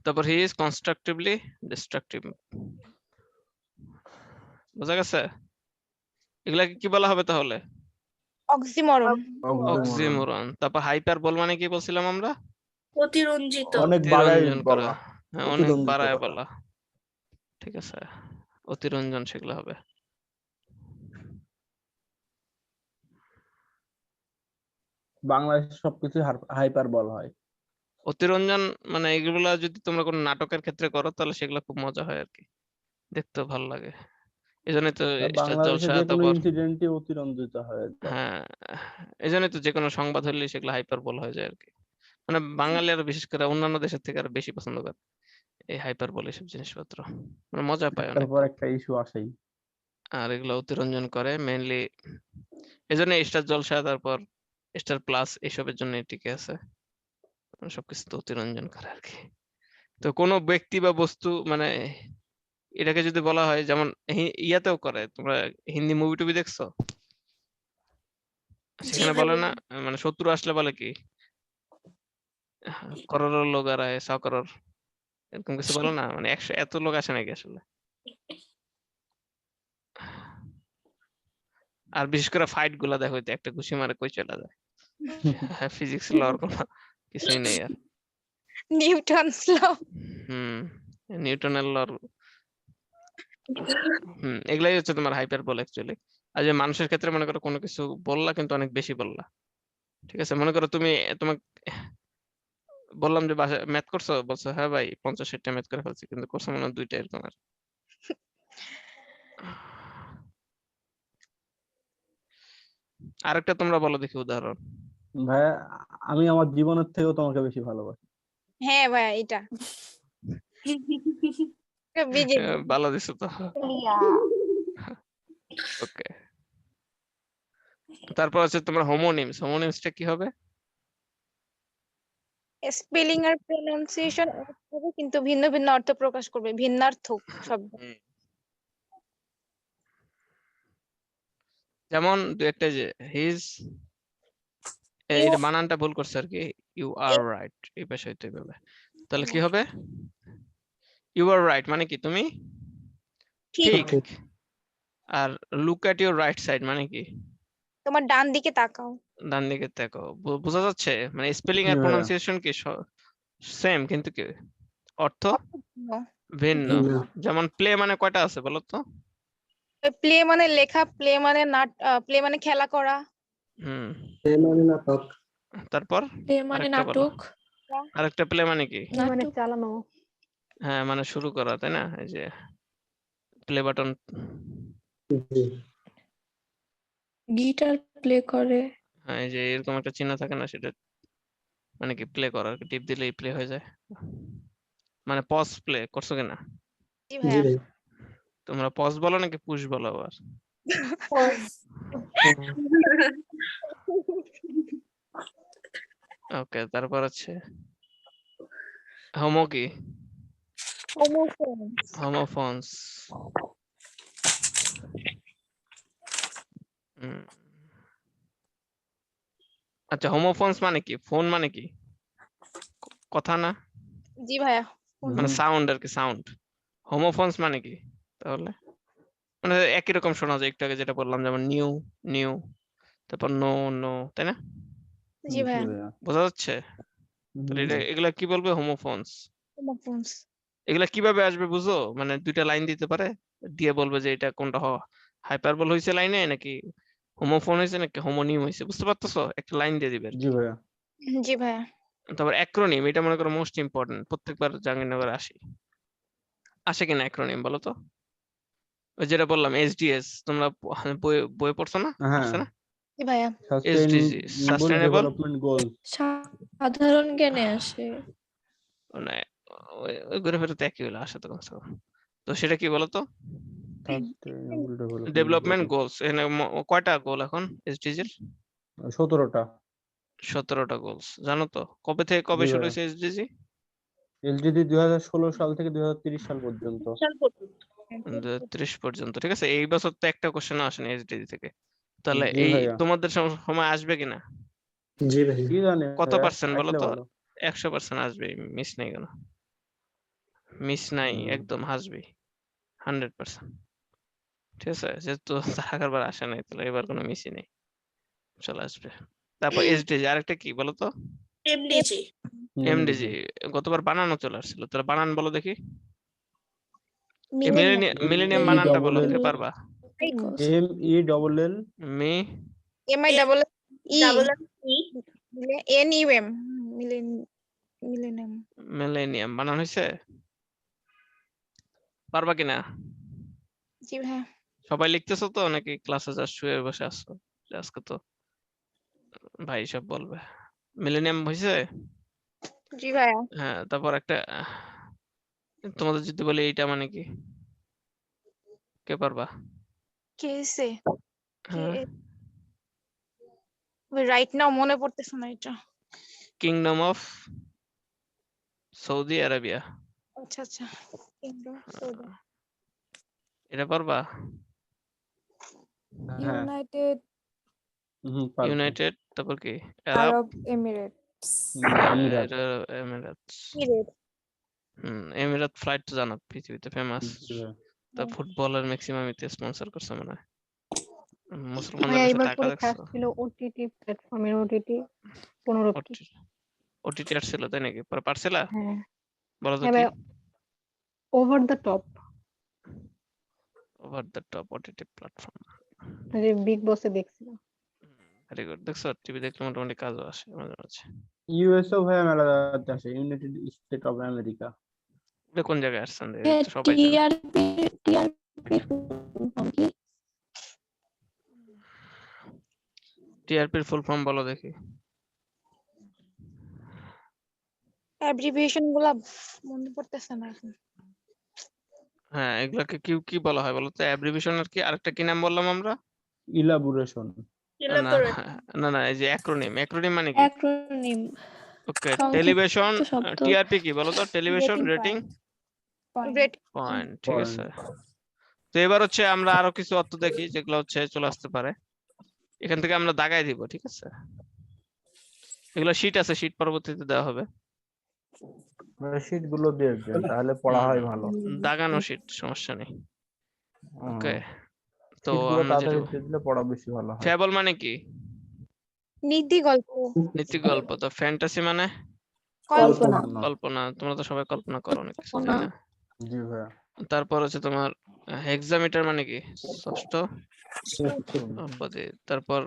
তারপর হি ইজ কনস্ট্রাকটিভলি ডিস্ট্রাকটিভ, বোঝা গেছে? এগুলাকে কি বলা হবে তাহলে? অক্সিমরন। অক্সিমোরন। অক্সিমোরন। তারপর হাইপার বল মানে কি বলছিলাম আমরা? অতিরঞ্জিত। অনেক বাড়াই অতিরঞ্জন করা, বলা, হ্যাঁ অনেক অতিরঞ্জিত বাড়ায় করা। বলা, ঠিক আছে? অতিরঞ্জন সেগুলো হবে। বাংলাদেশে সবকিছু হাইপার বলা হয়। অতিরঞ্জন মানে এগুলা যদি তোমরা কোনো নাটকের ক্ষেত্রে করো তাহলে সেগুলো খুব মজা হয় আর কি, দেখতেও ভালো লাগে। এই জন্যই তো স্টার বাংলাদেশে জলসা, যে কোনো তারপর ইনসিডেন্টই অতিরঞ্জিত হয় এটা। হ্যাঁ, এই জন্যই তো যে কোনো সংবাদ হলে সেগুলো হাইপারবোল হয়ে যায় আর কি। মানে বাঙালিরা বিশেষ করে অন্যান্য দেশের থেকে আরো বেশি পছন্দ করে এই হাইপারবোল এসব জিনিসপত্র, মানে মজা পায় একটার অনেক। পর একটা ইস্যু আসেই। আর এগুলো অতিরঞ্জন করে মেইনলি, এই জন্য স্টার জলসা তারপর স্টার প্লাস এসবের জন্য টিকে আছে, সবকিছু তো অতিরঞ্জন করে আর কি। তো কোনো ব্যক্তি বা বস্তু মানে এটাকে যদি বলা হয়, যেমন ইয়াতেও করে, তোমরা হিন্দি মুভি টুভি দেখছো? সেখানে বলে না, মানে শত্রু আসলে বলে কি, করোড় লোক আর আয়ে 100 করোড়, এরকম কিছু বলে না, মানে 100 এত লোক আসে নাকি আসলে। আর বিশেষ করে ফাইট গুলা দেখো, তো একটা ঘুষি মারে কই চলে যায়। ফিজিক্স লর কোনো কিছুই নেই আর। নিউটনস ল। হুম, নিউটনের লর। এগুলাই হচ্ছে তোমার হাইপারবোল অ্যাকচুয়ালি। আর যে মানুষের ক্ষেত্রে মনে করো কোনো কিছু বললা কিন্তু অনেক বেশি বললা, ঠিক আছে? মনে করো তুমি তোমাকে বললাম যে বাসায় ম্যাথ করছো, বলছো হ্যাঁ ভাই 50-60টা ম্যাথ করে ফেলছি, কিন্তু করছো মনে হয় 2টা, এরকম আর। আরেকটা তোমরা বলো দেখি উদাহরণ। ভাইয়া আমি আমার জীবনের থেকেও তোমাকে বেশি ভালোবাসি। হ্যাঁ ভাইয়া এটা বিজেপি। ভালো দিছো তো, ওকে। তারপর আছে তোমার হোমোনিমস। হোমোনিমসটা কি হবে? স্পেলিং আর প্রনাউন্সিয়েশন এক হবে কিন্তু ভিন্ন ভিন্ন অর্থ প্রকাশ করবে, ভিন্নার্থক শব্দ। যেমন দু একটা যে হিজ, You এটা বানানটা ভুল করছে আর কি, ইউ আর রাইট, এই পাশে হইতে হবে। তাহলে কি হবে? ইউ আর রাইট মানে কি তুমি ঠিক। আর look at your right side মানে কি তোমার ডান দিকে তাকাও। ডান দিকে দেখো। বোঝা যাচ্ছে? মানে স্পেলিং জি আর ভাইয়া। প্রোনাউন্সিয়েশন কি সেম, কিন্তু কি অর্থ ভিন্ন। যেমন প্লে মানে কয়টা আছে বলো তো? প্লে মানে লেখা, প্লে মানে প্লে মানে খেলা করা। হুম, নাটক। তারপর প্লে মানে আরেকটা বলো। নাটক। আরেকটা প্লে মানে কি? মানে নাটক চালানো। হ্যাঁ, মানে শুরু করা, তাই না? এই যে প্লে বাটন। গিটার প্লে করে। হ্যাঁ, এই যে এরকম একটা চিহ্ন থাকে না, সেটা মানে কি প্লে করা, টিপ দিলেই প্লে হয়ে যায়। মানে পজ প্লে করছো কিনা? জি ভাইয়া। তোমরা পজ বলো নাকি পুশ বলো আবার? ওকে, তারপর আছে হোমো কি? হোমোফোনস। হোমোফোনস। আচ্ছা, হোমোফোনস মানে কি? ফোন মানে কি? কথা না, জি ভাইয়া। মানে সাউন্ড আর কি, সাউন্ড। হোমোফোনস মানে কি তাহলে? মানে একই রকম শোনা যায়, একটু আগে যেটা বললাম, যেমন নিউ নিউ, তারপর নো নো, তাই না? জি ভাইয়া। বোঝা যাচ্ছে? তাহলে এগুলা কি বলবে? হোমোফোনস। হোমোফোনস। এগুলা কিভাবে আসবে বুঝো? মানে 2টা লাইন দিতে পারে, দিয়ে বলবে যে এটা কোনটা হাইপারবোল হয়েছে লাইনে, নাকি হোমোফোন হয়েছে, নাকি হোমোনিম হয়েছে, বুঝতে পারতেছো? একটা লাইন দিয়ে দিবে আর জি কি। ভাইয়া। জি ভাইয়া। তারপর অ্যাক্রোনিম, এটা মনে করো মোস্ট ইম্পর্টেন্ট, প্রত্যেকবার জাহাঙ্গীরনগরে আসে কিনা অ্যাক্রোনিম বলো তো? ওই যেটা বললাম এসডিএস, তোমরা বইয়ে পড়ছো না? হ্যাঁ, আসছে না? জি ভাইয়া। SDG, sustainable development goal. সাধারণ জ্ঞানে আসে। মানে ওই ঘুরে ফিরে তো একই হলো, আসে তো কমসে কম। তো সেটা কি বলতো? Development goals. এখানে কয়টা গোল এখন এসডিজির? 17টা। 17টা গোলস। জানো তো কবে থেকে কবে জি শুরু ভাইয়া। হয়েছে এসডিজি? এলজিডি 2016 সাল থেকে 2030 সাল পর্যন্ত। 30 পর্যন্ত, ঠিক আছে। এই বছর তো একটা কোশ্চেন আসেনি এসডিজি থেকে, তাহলে জি এই ভাইয়া। তোমাদের সময় আসবে কিনা? জি ভাই। কি জানি কত ভাইয়া, পার্সেন্ট বলো আসলে তো? ভালো। 100% আসবে, মিস নাই কেন? মিস নাই, একদম আসবে 100%। ঠিক আছে, যেহেতু আগের বার আসে নাই, তাহলে এবার কোনো মিসই নেই, চলে আসবে। তারপর এসডিজি, আরেকটা কি বলো তো? এমডিজি। এমডিজি। গতবার বানানো চলে আসছিল, তাহলে বানান বলো দেখি। মিলেনিয়াম E বানানটা বলো, double কে L পারবা? MELL মি M I double E double E N U M millennium. Millennium বানানো হয়েছে? পারবা কিনা? জি ভাইয়া। সবাই লিখতেছো তো নাকি ক্লাসে যা শুয়ে বসে আসছো? যে আজকে তো ভাই সব বলবে। মিলেনিয়াম হয়েছে? জি ভাইয়া। হ্যাঁ, তারপর একটা তোমাদের যদি বলি এইটা মানে কি? কে পারবা? কেসে হ্যাঁ, রাইট নাও মনে পড়তেছে না এটা। Kingdom of Saudi Arabia. আচ্ছা আচ্ছা। Kingdom of Saudi. এটা পারবা? হ্যাঁ ইউনাইটেড পারবো। ইউনাইটেড তারপর কি? আরব আরব এমিরেটস। আমিরাত। এমিরাতস। Period. এমিরাত ফ্লাইট তো জানো পৃথিবীতে ফেমাস। জি ভাইয়া। তা ফুটবলের ম্যাক্সিমাম ইতে স্পন্সর করছে মনে হয়। মুসলমানদের ভাইয়া কাছে এবার টাকা পরীক্ষা দেখছো? আসছিল ওটিটি প্ল্যাটফর্মের ওটিটি পুনরুক্তি। ওটিটি আসছিল তাই নাকি? পরে পারছিলা? হ্যাঁ বলো তো হ্যাঁ কি? ভাইয়া, over the top over the top OTT platform. যে বিগ বসে দেখছিলাম। Very good. দেখছো টিভি দেখলে মোটামুটি কাজও আসে মাঝে মাঝে। ইউএসও ভাইয়া মেলা জায়গাতে আসে, ইউনাইটেড স্টেট অফ আমেরিকা। এটা কোন জায়গায় আসছেন? হ্যাঁ, তো সবাই জানে। টিআরপির ফুল ফর্ম বলো দেখি। অ্যাব্রিভিয়েশন গুলা মনে পড়তেছে না এখন। হ্যাঁ, এগুলাকে কি কি বলা হয় বলো তো? অ্যাব্রিভিয়েশনের কি আরেকটা কি নাম বললাম আমরা? ইলাবোরেশন। না Elaborate. না না, এই যে অ্যাক্রোনিম। অ্যাক্রোনিম মানে কি? অ্যাক্রোনিম ওকে, সংক্ষিপ্ত টেলিভিশন শব্দ। টিআরপি কি বলো তো? Television Rating rating point. Rate. Point. ঠিক আছে। তো এবার হচ্ছে আমরা আরো কিছু অর্থ দেখি যেগুলো হচ্ছে চলে আসতে পারে। এখান থেকে আমরা দাগাই দিব, ঠিক আছে? এগুলো শীট আছে, শীট পরবর্তীতে দেওয়া হবে। শীট গুলো দিয়ে দেন তাহলে পড়া হয় ভালো। দাগানো শীট, সমস্যা নেই। ওকে, তো শীট গুলো আমরা তাড়াতাড়ি যেটা দিয়ে দিলে পড়া বেশি ভালো হয়। ফ্যাবল মানে কি? নীতি গল্প। নীতি গল্প। তো ফ্যান্টাসি মানে কল্পনা। কল্পনা। তোমরা তো সবাই কল্পনা করো অনেক কিছু, তাই না? জি ভাইয়া। তারপর হচ্ছে তোমার হেক্সামিটার মানে কি? ষষ্ঠ পদে। তারপর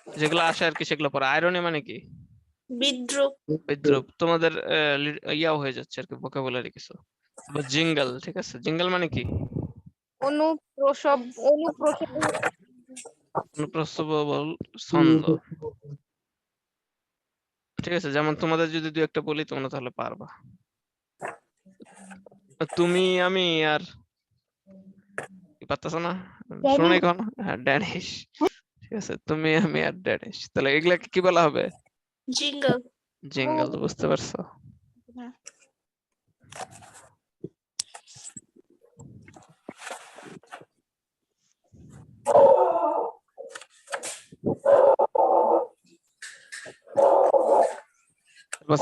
যেগুলো আসে আর কি সেগুলো পরে। আয়রনি মানে কি? বিদ্রুপ। বিদ্রুপ। তোমাদের ইয়াও হয়ে যাচ্ছে আর কি, ভোকাবুলারি কিছু। জিঙ্গল, ঠিক আছে? জিঙ্গল মানে কি? অনুপ্রসব। অনুপ্রস্থবল ছন্দ। ঠিক আছে, যেমন তোমাদের যদি দু একটা বলি তোমরা তাহলে পারবা। তুমি আমি আর পারতেছো না? শোনো নাই কখনো? হ্যাঁ, ড্যানিশ। ঠিক আছে, তুমি আমি আর ড্যানিশ। তাহলে এগুলাকে কি বলা হবে? Jingle. জিঙ্গল। বুঝতে পারছো?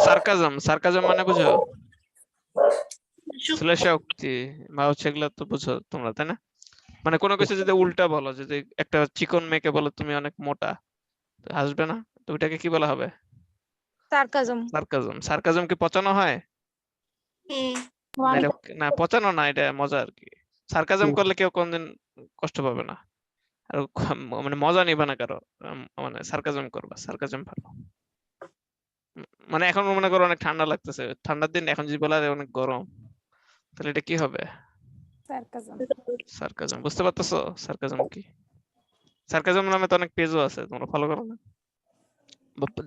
সার্কাজম। সার্কাজম মানে বুঝো? যুক্তি। শ্লেষোক্তি বা হচ্ছে এগুলো তো বুঝো তোমরা, তাই না? মানে কোনো কিছু যদি উল্টা বলো, যদি একটা চিকন মেয়েকে বলো তুমি অনেক মোটা, তো হাসবে না? তো ওইটাকে কি বলা হবে? সার্কাজম। সার্কাজম। সার্কাজম কি পচানো হয়? না, এটা না, পচানো না, এটা মজা আর কি। সার্কাজম করলে কেউ কোনদিন কষ্ট পাবে না, আর মানে মজা নিবে না কারো। মানে সার্কাজম করবা, সার্কাজম ভালো। মানে এখন মনে করো অনেক ঠান্ডা লাগতেছে, ঠান্ডার দিন, এখন যদি বলা যায় অনেক গরম, তাহলে এটা কি হবে? সার্কাজম। সার্কাজম। বুঝতে পারতেছো সার্কাজম কি? সার্কাজম নামে তো অনেক পেজও আছে, তোমরা ফলো করো না?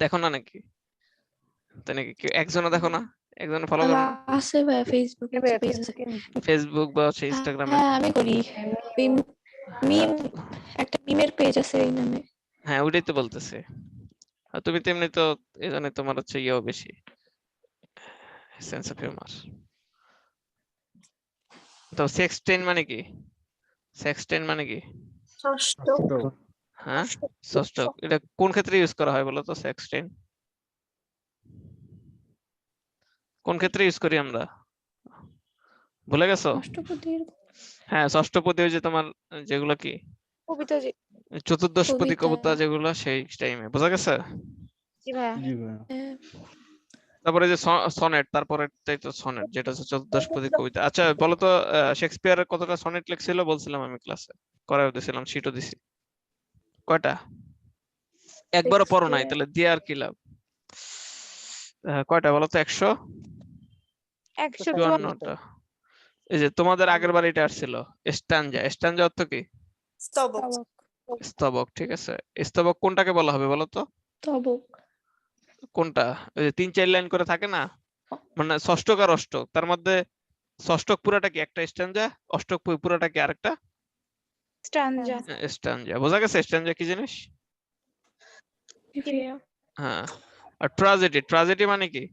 দেখো না নাকি? তাই নাকি? কেউ একজনও দেখো না? একজনও ফলো করো না? আছে ভাই, ফেসবুকে পেজ আছে। ফেসবুক বা হচ্ছে ইনস্টাগ্রামে? হ্যাঁ, আমি করি। মিম, একটা মিমের পেজ আছে এই নামে। হ্যাঁ, ওইটাই তো বলতেছে। আর তুমি তেমনি তো, এই জন্য তোমার হচ্ছে ইয়েও বেশি, সেন্স অফ হিউমার। তো সেক্সটেন মানে কি? সেক্সটেন মানে কি? ষষ্ঠ। হ্যাঁ, ষষ্ঠ। এটা কোন ক্ষেত্রে ইউজ করা হয় বলো তো? সেক্সটেন কোন ক্ষেত্রে ইউজ করি আমরা? ভুলে গেছো? অষ্টপদীর হ্যাঁ, ষষ্ঠপদী, ওই যে তোমার যেগুলো কি কবিতা জি। চতুর্দশপদী কবিতা। কবিতা যেগুলো, সেই টাইমে। বোঝা গেছে? জি ভাইয়া। জি ভাইয়া। তারপরে যে সনেট, তারপরে তো সনেট, যেটা হচ্ছে চতুর্দশপদী কবিতা। আচ্ছা বলো তো, শেক্সপিয়ার কতটা সনেট লিখছিল? বলছিলাম আমি ক্লাসে, করাও দিছিলাম, শিটও দিছি। কয়টা? একবারও পড়ো নাই, তাহলে দিয়ে আর কি লাভ? কয়টা বলো তো? 154 154টা। এই যে তোমাদের আগের বার এটা আসছিল স্ট্যাঞ্জা। স্ট্যাঞ্জা অর্থ কি? স্তবক। স্তবক। স্তবক, ঠিক আছে। স্তবক কোনটাকে বলা হবে বলো তো? তবক। কোনটা? ওই যে 3-4 লাইন করে থাকে না, মানে ষষ্ঠক আর অষ্টক, তার মধ্যে ষষ্ঠক পুরাটা কি একটা স্ট্যাঞ্জা, অষ্টক পুরাটা কি আরেকটা স্ট্যাঞ্জা। স্ট্যাঞ্জা। বোঝা গেছে স্ট্যাঞ্জা কি জিনিস? জি ভাইয়া। হ্যাঁ। আর ট্রাজেডি, ট্রাজেডি মানে কি?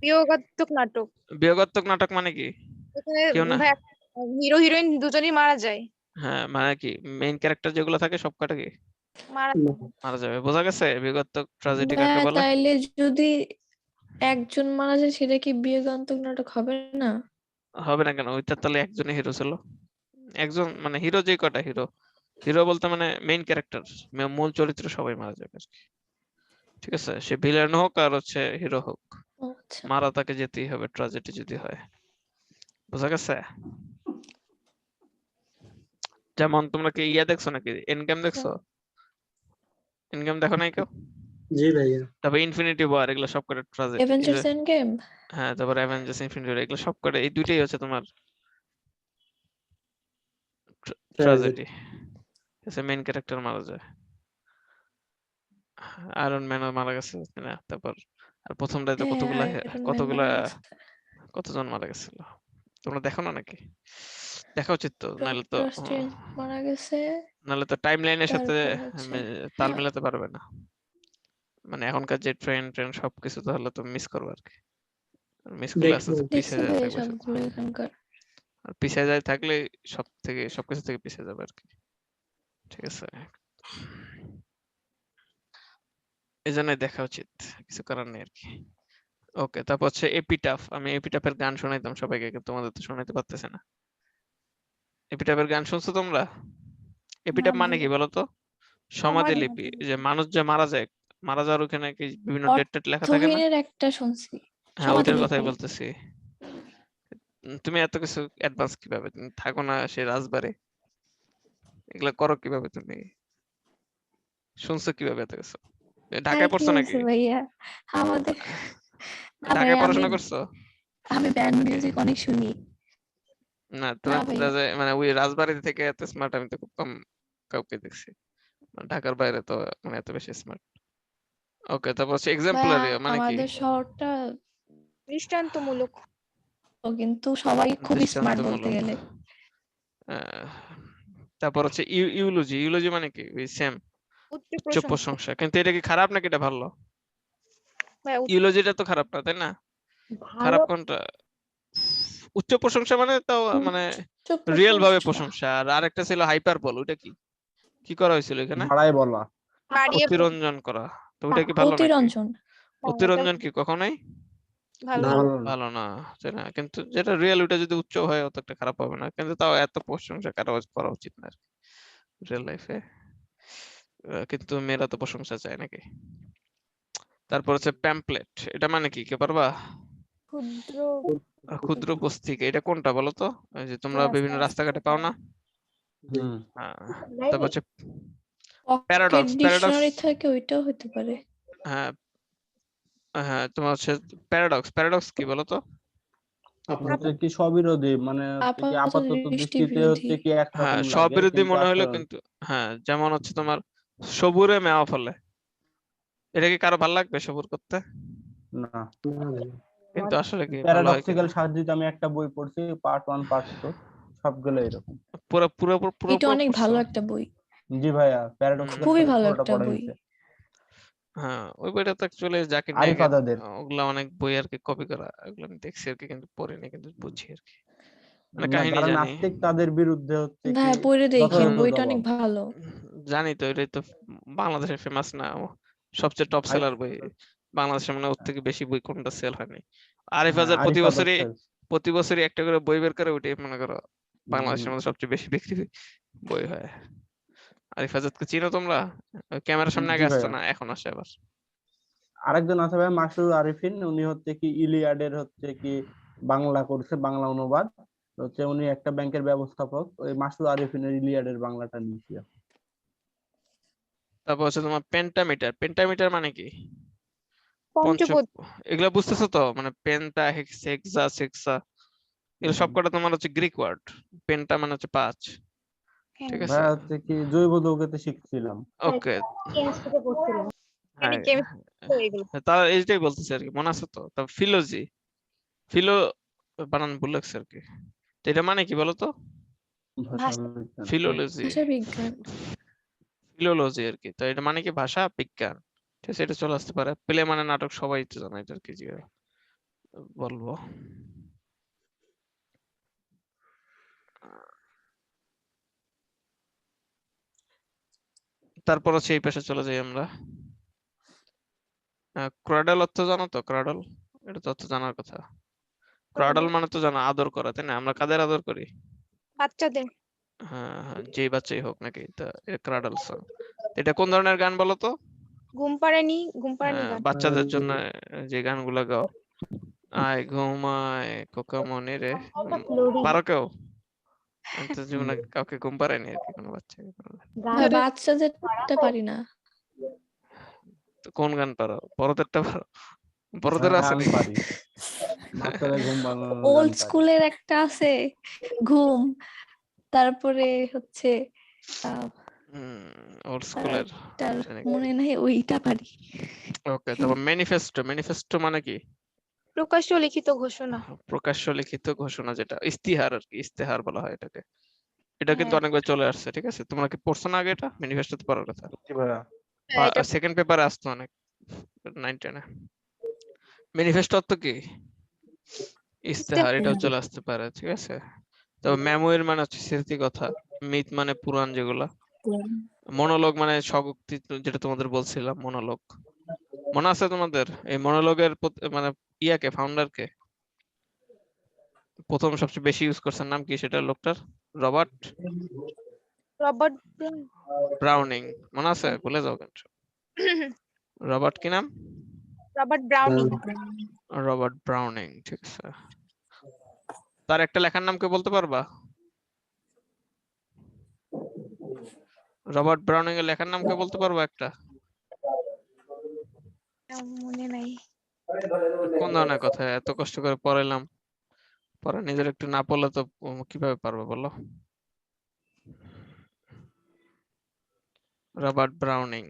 বিয়োগাত্মক নাটক। বিয়োগাত্মক নাটক মানে কি? এখানে কেউ না, হিরো হিরোইন দুজনেই মারা যায়। হ্যাঁ মানে কি মেইন ক্যারেক্টার যেগুলো থাকে সব কটা কি মারা মারা যাবে। বোঝা গেছে বিয়োগাত্মক ট্রাজেডি কাকে ভাইয়া বলে? তাইলে যদি একজন মারা যায় সেটা কি বিয়োগান্তক নাটক হবে না? হবে না কেন? ওইটা তাহলে একজনই হিরো ছিল। একজন মানে হিরো, যে কটা হিরো, হিরো বলতে মানে মেইন ক্যারেক্টার, মূল চরিত্র সবাই মারা যাবে আর কি। ঠিক আছে, সে ভিলেন হোক আর হচ্ছে হিরো হোক, ও আচ্ছা। মারা তাকে যেতেই হবে ট্রাজেডি যদি হয়। বোঝা গেছে? যেমন তোমরা কি ইয়া দেখছো নাকি, এন্ডগেম দেখছো? এন্ডগেম দেখো নাই কেউ? জি ভাইয়া। তারপর ইনফিনিটি ওয়ার, এগুলো সব কটা ট্রাজেডি। Avengers and game. হ্যাঁ, তারপর অ্যাভেঞ্জার্স ইনফিনিটি ওয়ার, এগুলো সব কটা, এই দুইটাই হচ্ছে তোমার ট্রাজেডি। মেইন ক্যারেক্টার মারা যায়। আয়রন ম্যানও মারা গেছে না? তারপর আর প্রথমটাতে হ্যাঁ, কতগুলা আয়রন ম্যান কতগুলা মারা গেছে। কতজন মারা গেছিল? তোমরা দেখো না নাকি? দেখা উচিত তো, নাহলে তো ডক্টর স্ট্রেঞ্জ মারা গেছে। নাহলে তো টাইম লাইনের সাথে তারপর হচ্ছে তাল মেলাতে পারবে না। মানে এখনকার যে ট্রেন সবকিছু তাহলে তো মিস করবে আর কি। মিস করলে আস্তে আস্তে দেখছি পিছিয়ে যায় ভাইয়া থাকবে সব। সবগুলো এখানকার। আর পিছিয়ে যায় থাকলে সবকিছু থেকে পিছিয়ে যাবে আর কি। ঠিক আছে, এই জন্যই দেখা উচিত, কিছু করার নেই আর কি। ওকে, তারপর হচ্ছে এপিটাফ। আমি এপিটাফের গান শোনাইতাম সবাইকে, কিন্তু তোমাদের তো শোনাইতে পারতেছে না। এপিটাফের গান শুনছো তোমরা? এপিটাফ মানে কি বলতো? সমাধি লিপি। যে মানুষ যে মারা যায়, মারা যাওয়ার ওখানে কি বিভিন্ন ডেট টেট লেখা থাকে না? অর্থহীনের একটা শুনছি। হ্যাঁ, ওইটার কথাই সমাধিলিপি। বলতেছি। তুমি এত কিছু অ্যাডভান্স কিভাবে? তুমি থাকো না সে রাজবাড়ি, এগুলা করো কিভাবে? তুমি শুনছো কিভাবে এত কিছু? আর ঢাকায় কি পড়ছো নাকি? হয়েছে ভাইয়া? আমাদের না ঢাকায় ভাইয়া, পড়াশোনা করছো আমি ব্যান্ড নাকি? মিউজিক অনেক শুনি। না, না তুমি ভাইয়া। মানে ওই রাজবাড়ি থেকে এত স্মার্ট আমি তো খুব কম কাউকে দেখছি। মানে ঢাকার বাইরে তো মানে এত বেশি স্মার্ট। ওকে, তারপর হচ্ছে ভাইয়া এক্সাম্পলারি মানে কি? আমাদের শহরটা দৃষ্টান্তমূলক। কিন্তু সবাই খুবই স্মার্ট বলতে দৃষ্টান্তমূলক। গেলে। আহ, তারপর হচ্ছে ইউলজি। ইউলজি মানে কি? ওই সেম, উচ্চ উচ্চ প্রশংসা। প্রশংসা। কিন্তু এটা কি খারাপ নাকি এটা ভালো? ভাইয়া, ইউলজিটা তো খারাপ না, তাই না? খারাপ কোনটা? উচ্চ প্রশংসা মানে তো মানে উচ্চ রিয়েল ভাবে প্রশংসা। প্রশংসা। আর আরেকটা ছিল হাইপারবল। ওটা কি কি করা হয়েছিল এখানে? বাড়াই বলা। বাড়িয়ে অতিরঞ্জন করা। তো ওটা কি ভালো নাকি? অতিরঞ্জন। অতিরঞ্জন কি কখনোই ভালো। ভালো না। ভালো না, তাই না? কিন্তু যেটা রিয়েল ওটা যদি উচ্চ হয় অত একটা খারাপ হবে না, কিন্তু তাও এত প্রশংসা কারো করা উচিত না রিয়েল লাইফে। কিন্তু মেয়েরা তো প্রশংসা চায় নাকি? তারপর হচ্ছে প্যাম্পলেট। এটা মানে কি কে পারবা? ক্ষুদ্র ক্ষুদ্র পুস্তিকা। এটা কোনটা বলো তো? ওই যে তোমরা বিভিন্ন রাস্তাঘাটে পাও না? হুম। তারপর হচ্ছে পকেট প্যারাডক্স। প্যারাডক্স, ডিকশনারি থেকে ওইটাও হতে পারে। হ্যাঁ হ্যাঁ, তোমার হচ্ছে প্যারাডক্স। প্যারাডক্স কি বলো তো? হচ্ছে কি সবিরোধী, মানে হচ্ছে কি আপাত আপাতত দৃষ্টি দৃষ্টিতে বিরোধী। হচ্ছে কি হ্যাঁ, একরকম লাগে, স্ববিরোধী কিন্তু মনে হলো আসলে কিন্তু। হ্যাঁ, যেমন হচ্ছে তোমার সবুরে মেওয়া ফলে। এটা কি কারো ভালো লাগবে সবুর করতে? না। না ভাইয়া। কিন্তু আসলে কি ভালো হয় প্যারাডক্সিক্যাল কিনা? সার্জিত আমি একটা বই পড়ছি, পার্ট 1 পার্ট 2 সবগুলো এরকম। পুরো পুরো পুরো এটা অনেক পড়ছো? ভালো একটা বই। জি ভাইয়া, প্যারাডক্সিক্যাল খুবই ভালো পুরোটা একটা পড়া বই। হয়েছে। হ্যাঁ, ওই বইটা তো অ্যাকচুয়ালি জাকির আরিফ নায়কের। আজাদের। ওগুলা অনেক বই আর কি কপি করা, ওগুলো আমি দেখছি আর কি, কিন্তু পড়িনি, কিন্তু বুঝি আর কি, মানে না, কাহিনী যারা জানি। নাস্তিক তাদের বিরুদ্ধে হচ্ছে কি ভাইয়া পড়ে দেখেন, যথাযথ বইটা জবাব। অনেক ভালো। জানি তো, এটাই তো বাংলাদেশের ফেমাস না, সবচেয়ে টপ সেলার বই বাংলাদেশে। মানে ওর থেকে বেশি বই কোনটা সেল হয়নি? আরিফ হ্যাঁ, আজাদ আরিফ আজাদ স্যার। প্রতি বছরই একটা করে বই বের করে, ওইটাই মনে করো বাংলাদেশের মধ্যে সবচেয়ে বেশি বিক্রি বই হয়। আরিফ আজাদকে চিনো তোমরা? ক্যামেরার সামনে আগে জি আসতো ভাইয়া। না, এখন আসে আবার। আরেকজন আছে ভাই, মাসরুর আরিফিন, উনি হচ্ছে কি ইলিয়াডের হচ্ছে কি বাংলা করছে, বাংলা অনুবাদ। হচ্ছে উনি একটা ব্যাংকের ব্যবস্থাপক, ওই মাসরুর আরিফিনের ইলিয়াডের বাংলাটা নিয়েছি। তারপর হচ্ছে তোমার পেন্টামিটার। পেন্টামিটার মানে কি? পঞ্চপদ এগুলা বুঝতেছো তো, মানে পেন্টা, হেক্সা, সেক্সা, এগুলো সবকটা তোমার হচ্ছে গ্রিক ওয়ার্ড। পেন্টা মানে হচ্ছে 5, হ্যাঁ ঠিক আছে? ভাইয়া হচ্ছে কি জৈব যৌগতে শিখছিলাম। ওকে, কেমিস্ট্রিতে পড়ছিলাম। হ্যাঁ কেমিস্ট্রি এগুলো তা এইটাই বলতেছি আর কি, মনে আছে তো? তা ফিলো বানান ভুল লাগছে আর কি। তো এটা মানে কি বলো তো? ভাষা ভাষা বিজ্ঞান। ফিলোলজি, ভাষা বিজ্ঞান। ফিলোলজি আর কি। তো এটা মানে কি ভাষা বিজ্ঞান, ঠিক আছে? এটা চলে আসতে পারে। প্লে মানে নাটক, সবাই তো জানে এটা আর কি, যে বলবো। তারপর হচ্ছে এই পাশে চলে যাই আমরা। ক্রাডল অর্থ জানো তো? ক্রাডল, এটা তো অর্থ জানার কথা। ক্রাডল মানে তো জানো আদর করা, তাই না? আমরা কাদের আদর করি? বাচ্চাদের হ্যাঁ হ্যাঁ, যেই বাচ্চাই হোক নাকি, তা এটা ক্রাডল সং। এটা কোন ধরনের গান বলো তো? ঘুম পাড়ানি গান বাচ্চাদের জন্য যে গানগুলো গাও, আয় ঘুমায় খোকা মনে রে, পারো কেউ? আমি তো জীবনে কাউকে ঘুম পাড়াইনি আর কি, কোনো বাচ্চাকে কোনোদিন। ভাই বাচ্চাদেরটা পারি না। তো কোন গান পারো? বড়দেরটা পারো? বড়দের ভাইয়া আছে গান নাকি? পারি, বাচ্চাদের ঘুম পাড়ানোর গান ওল্ড পারি। স্কুলের একটা আছে ঘুম, তারপরে হচ্ছে ওল্ড স্কুলের তার মনে নাই, ওইটা পারি। ওকে, তারপর ম্যানিফেস্টো। ম্যানিফেস্টো মানে কি? প্রকাশ্য লিখিত ঘোষণা প্রকাশ্য লিখিত ঘোষণা, যেটা ইস্তিহার আর কি, ইস্তেহার বলা হয় এটাকে। এটা কিন্তু হ্যাঁ অনেকবার চলে আসছে, ঠিক আছে? তোমরা কি পড়ছো না আগে? এটা ম্যানিফেস্টো তো পড়ার কথা, জি ভাইয়া। হ্যাঁ, এটা সেকেন্ড পেপারে আসতো অনেক, 9-10 এ। ম্যানিফেস্টো অর্থ কি? ইস্তেহার, এটাও চলে আসতে পারে, ঠিক আছে? তবে মেমোইর মানে হচ্ছে স্মৃতি কথা, মিথ মানে পুরাণ যেগুলা, মনোলগ মানে স্বগোক্তি, যেটা তোমাদের বলছিলাম মনোলগ। মনে আছে তোমাদের এই মনোলগের মানে ইয়াকে, ফাউন্ডারকে প্রথম সবচেয়ে বেশি ইউজ করছেন, নাম কি সেটা লোকটার? Robert Robert Browning. মনে আছে? ভুলে যাও কেন? রবার্ট কি নাম? রবার্ট ব্রাউনিং রবার্ট ব্রাউনিং, ঠিক আছে। তার একটা লেখার নাম কে বলতে পারবা? রবার্ট ব্রাউনিং এর লেখার নাম কে বলতে পারবা একটা? মনে নাই কোন ধরনের কথা, এত কষ্ট করে পড়াইলাম, পরে নিজের একটু না পড়লে তো কিভাবে পারবে বলো? রবার্ট ব্রাউনিং,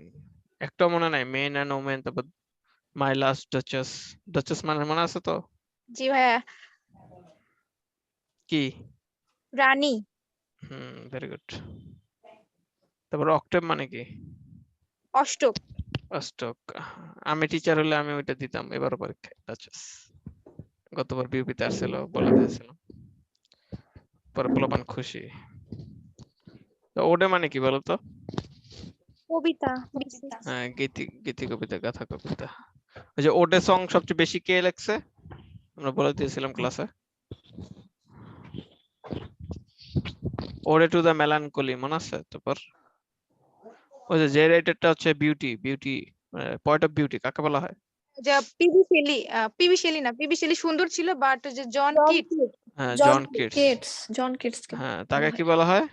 একটা মনে নাই? মেন এন্ড ওমেন, তারপর মাই লাস্ট ডাচেস। ডাচেস মানে মনে আছে তো? জি ভাইয়া কি? রানী ভেরি গুড। তারপর অক্টেভ মানে কি? অষ্টক অষ্টক। আমি টিচার হলে আমি ওইটা দিতাম এবারও পরীক্ষায়, ডাচেস। গতবার বিউপিতে আসছিল, বলে দিয়েছিলাম, পরে পোলাপান খুশি। তো ওডে মানে কি বলতো? কবিতা হ্যাঁ, গীতি কবিতা, গাথা কবিতা। ওই যে ওডে সং সবচেয়ে বেশি কে লেখছে, আমরা বলে দিয়েছিলাম ক্লাসে। ওডে টু দ্য মেলানকোলি, মনে আছে? তারপর ওই যে রাইটারটা হচ্ছে বিউটি পয়েন্ট অফ বিউটি কাকে বলা হয়? যা পিবি শেলি না, পিবি শেলি সুন্দর ছিল, বাট যে জন কিট হ্যাঁ, জন কিটস। জন কিটসকে হ্যাঁ, তাকে কি বলা হয়?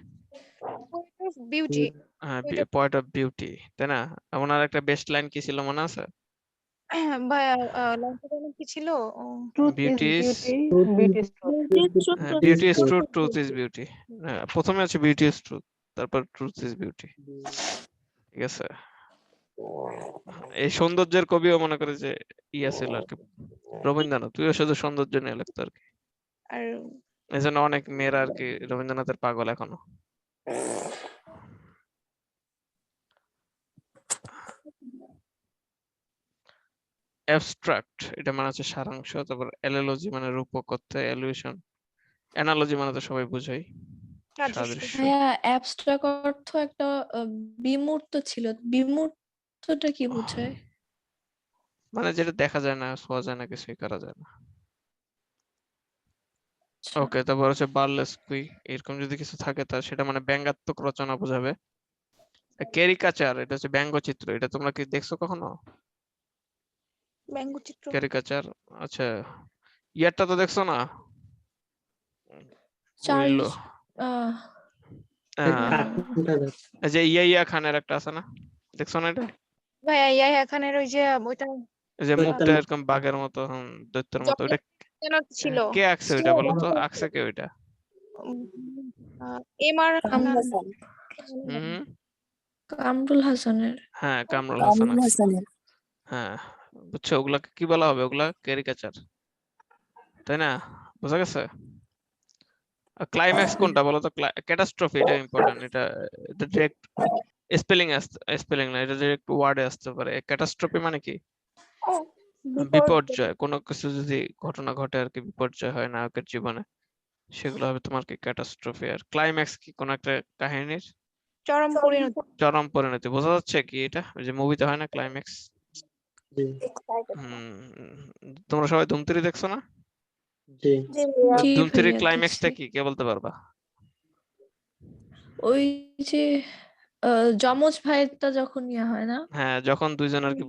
বিউটি হ্যাঁ, পয়েন্ট অফ বিউটি, তাই না? ওনার একটা বেস্ট লাইন কি ছিল মনে আছে? ভাইয়া লাইনটা যেন কি ছিল truth is beauty is, beauty, beauty is truth. Beauty is truth, truth is beauty. প্রথমে আছে বিউটি ইজ ট্রুথ, তারপর ট্রুথ ইজ বিউটি, ঠিক আছে? এই সৌন্দর্যের কবিও মনে করে যে ইয়া ছিল আর কি, রবীন্দ্রনাথ। তুইও শুধু সৌন্দর্য নিয়ে লিখতো আর কি, আর এই জন্য অনেক মেয়েরা আর কি রবীন্দ্রনাথের পাগল এখনো। অ্যাবস্ট্রাক্ট, এটা মানে হচ্ছে সারাংশ। তারপর অ্যানালজি মানে রূপক অর্থে, অ্যালুশন। অ্যানালজি মানে তো সবাই বুঝাই, সাদৃশ্য। ভাইয়া অ্যাবস্ট্রাক্ট অর্থ একটা বিমূর্ত ছিল, বিমূর্তটা কি বোঝায়? মানে যেটা দেখা যায় না, ছোঁয়া যায় না, কিছুই করা যায় না। আচ্ছা। ওকে, তারপর হচ্ছে বার্লেস্কুই, এরকম যদি কিছু থাকে তা সেটা মানে ব্যঙ্গাত্মক রচনা বোঝাবে। ক্যারিকাচার, এটা হচ্ছে ব্যঙ্গচিত্র। এটা তোমরা কি দেখছো কখনো? ব্যঙ্গচিত্র ক্যারিকাচার, আচ্ছা। ইয়ারটা তো দেখছো না? চার্লি উইল, আহ, কার্টুনটা এই যে ইয়া খানের একটা আছে না, দেখছো না এটা? ভাইয়া ইয়াহিয়া খানের ওই যে ওইটা এই যে দৈত্যের মুখটা মতো। এরকম বাঘের মতো, দৈত্যের মতো, ওইটা যেন ছিল কে আঁকছে ওইটা বলো তো, আঁকছে কে ওইটা? এমআর কামরুল হুম কামরুল হাসানের। হ্যাঁ, কামরুল হাসান আঁকছে। হ্যাঁ, বুঝছো, ওগুলাকে কি বলা হবে? ওগুলা ক্যারিকেচার, তাই না? বোঝা গেছে? ক্লাইম্যাক্স কোনটা বলো তো? ক্যাটাস্ট্রফি, এটা ইম্পর্টেন্ট। এটা ডিরেক্ট স্পেলিং না, এটা ডিরেক্ট ওয়ার্ডে আসতে পারে। ক্যাটাস্ট্রফি মানে কি? বিপর্যয়, কোনো কিছু যদি ঘটনা ঘটে আর কি, বিপর্যয় হয় নায়কের জীবনে, সেগুলো হবে তোমার কি ক্যাটাস্ট্রফি। আর ক্লাইম্যাক্স কি? কোন একটা কাহিনীর চরম পরিণতি। চরম পরিণতি। বোঝা যাচ্ছে কি এটা? ওই যে মুভিতে হয় না ক্লাইম্যাক্স? জি তোমরা সবাই ধুম 3 দেখছো না? জি জি ধুম 3 ভাইয়া ক্লাইম্যাক্সটা দেখছি। কি কে বলতে পারবা? ওই যে যমজ ভাইয়েরটা যখন ইয়া হয় না, হ্যাঁ, যখন দুইজন আর কি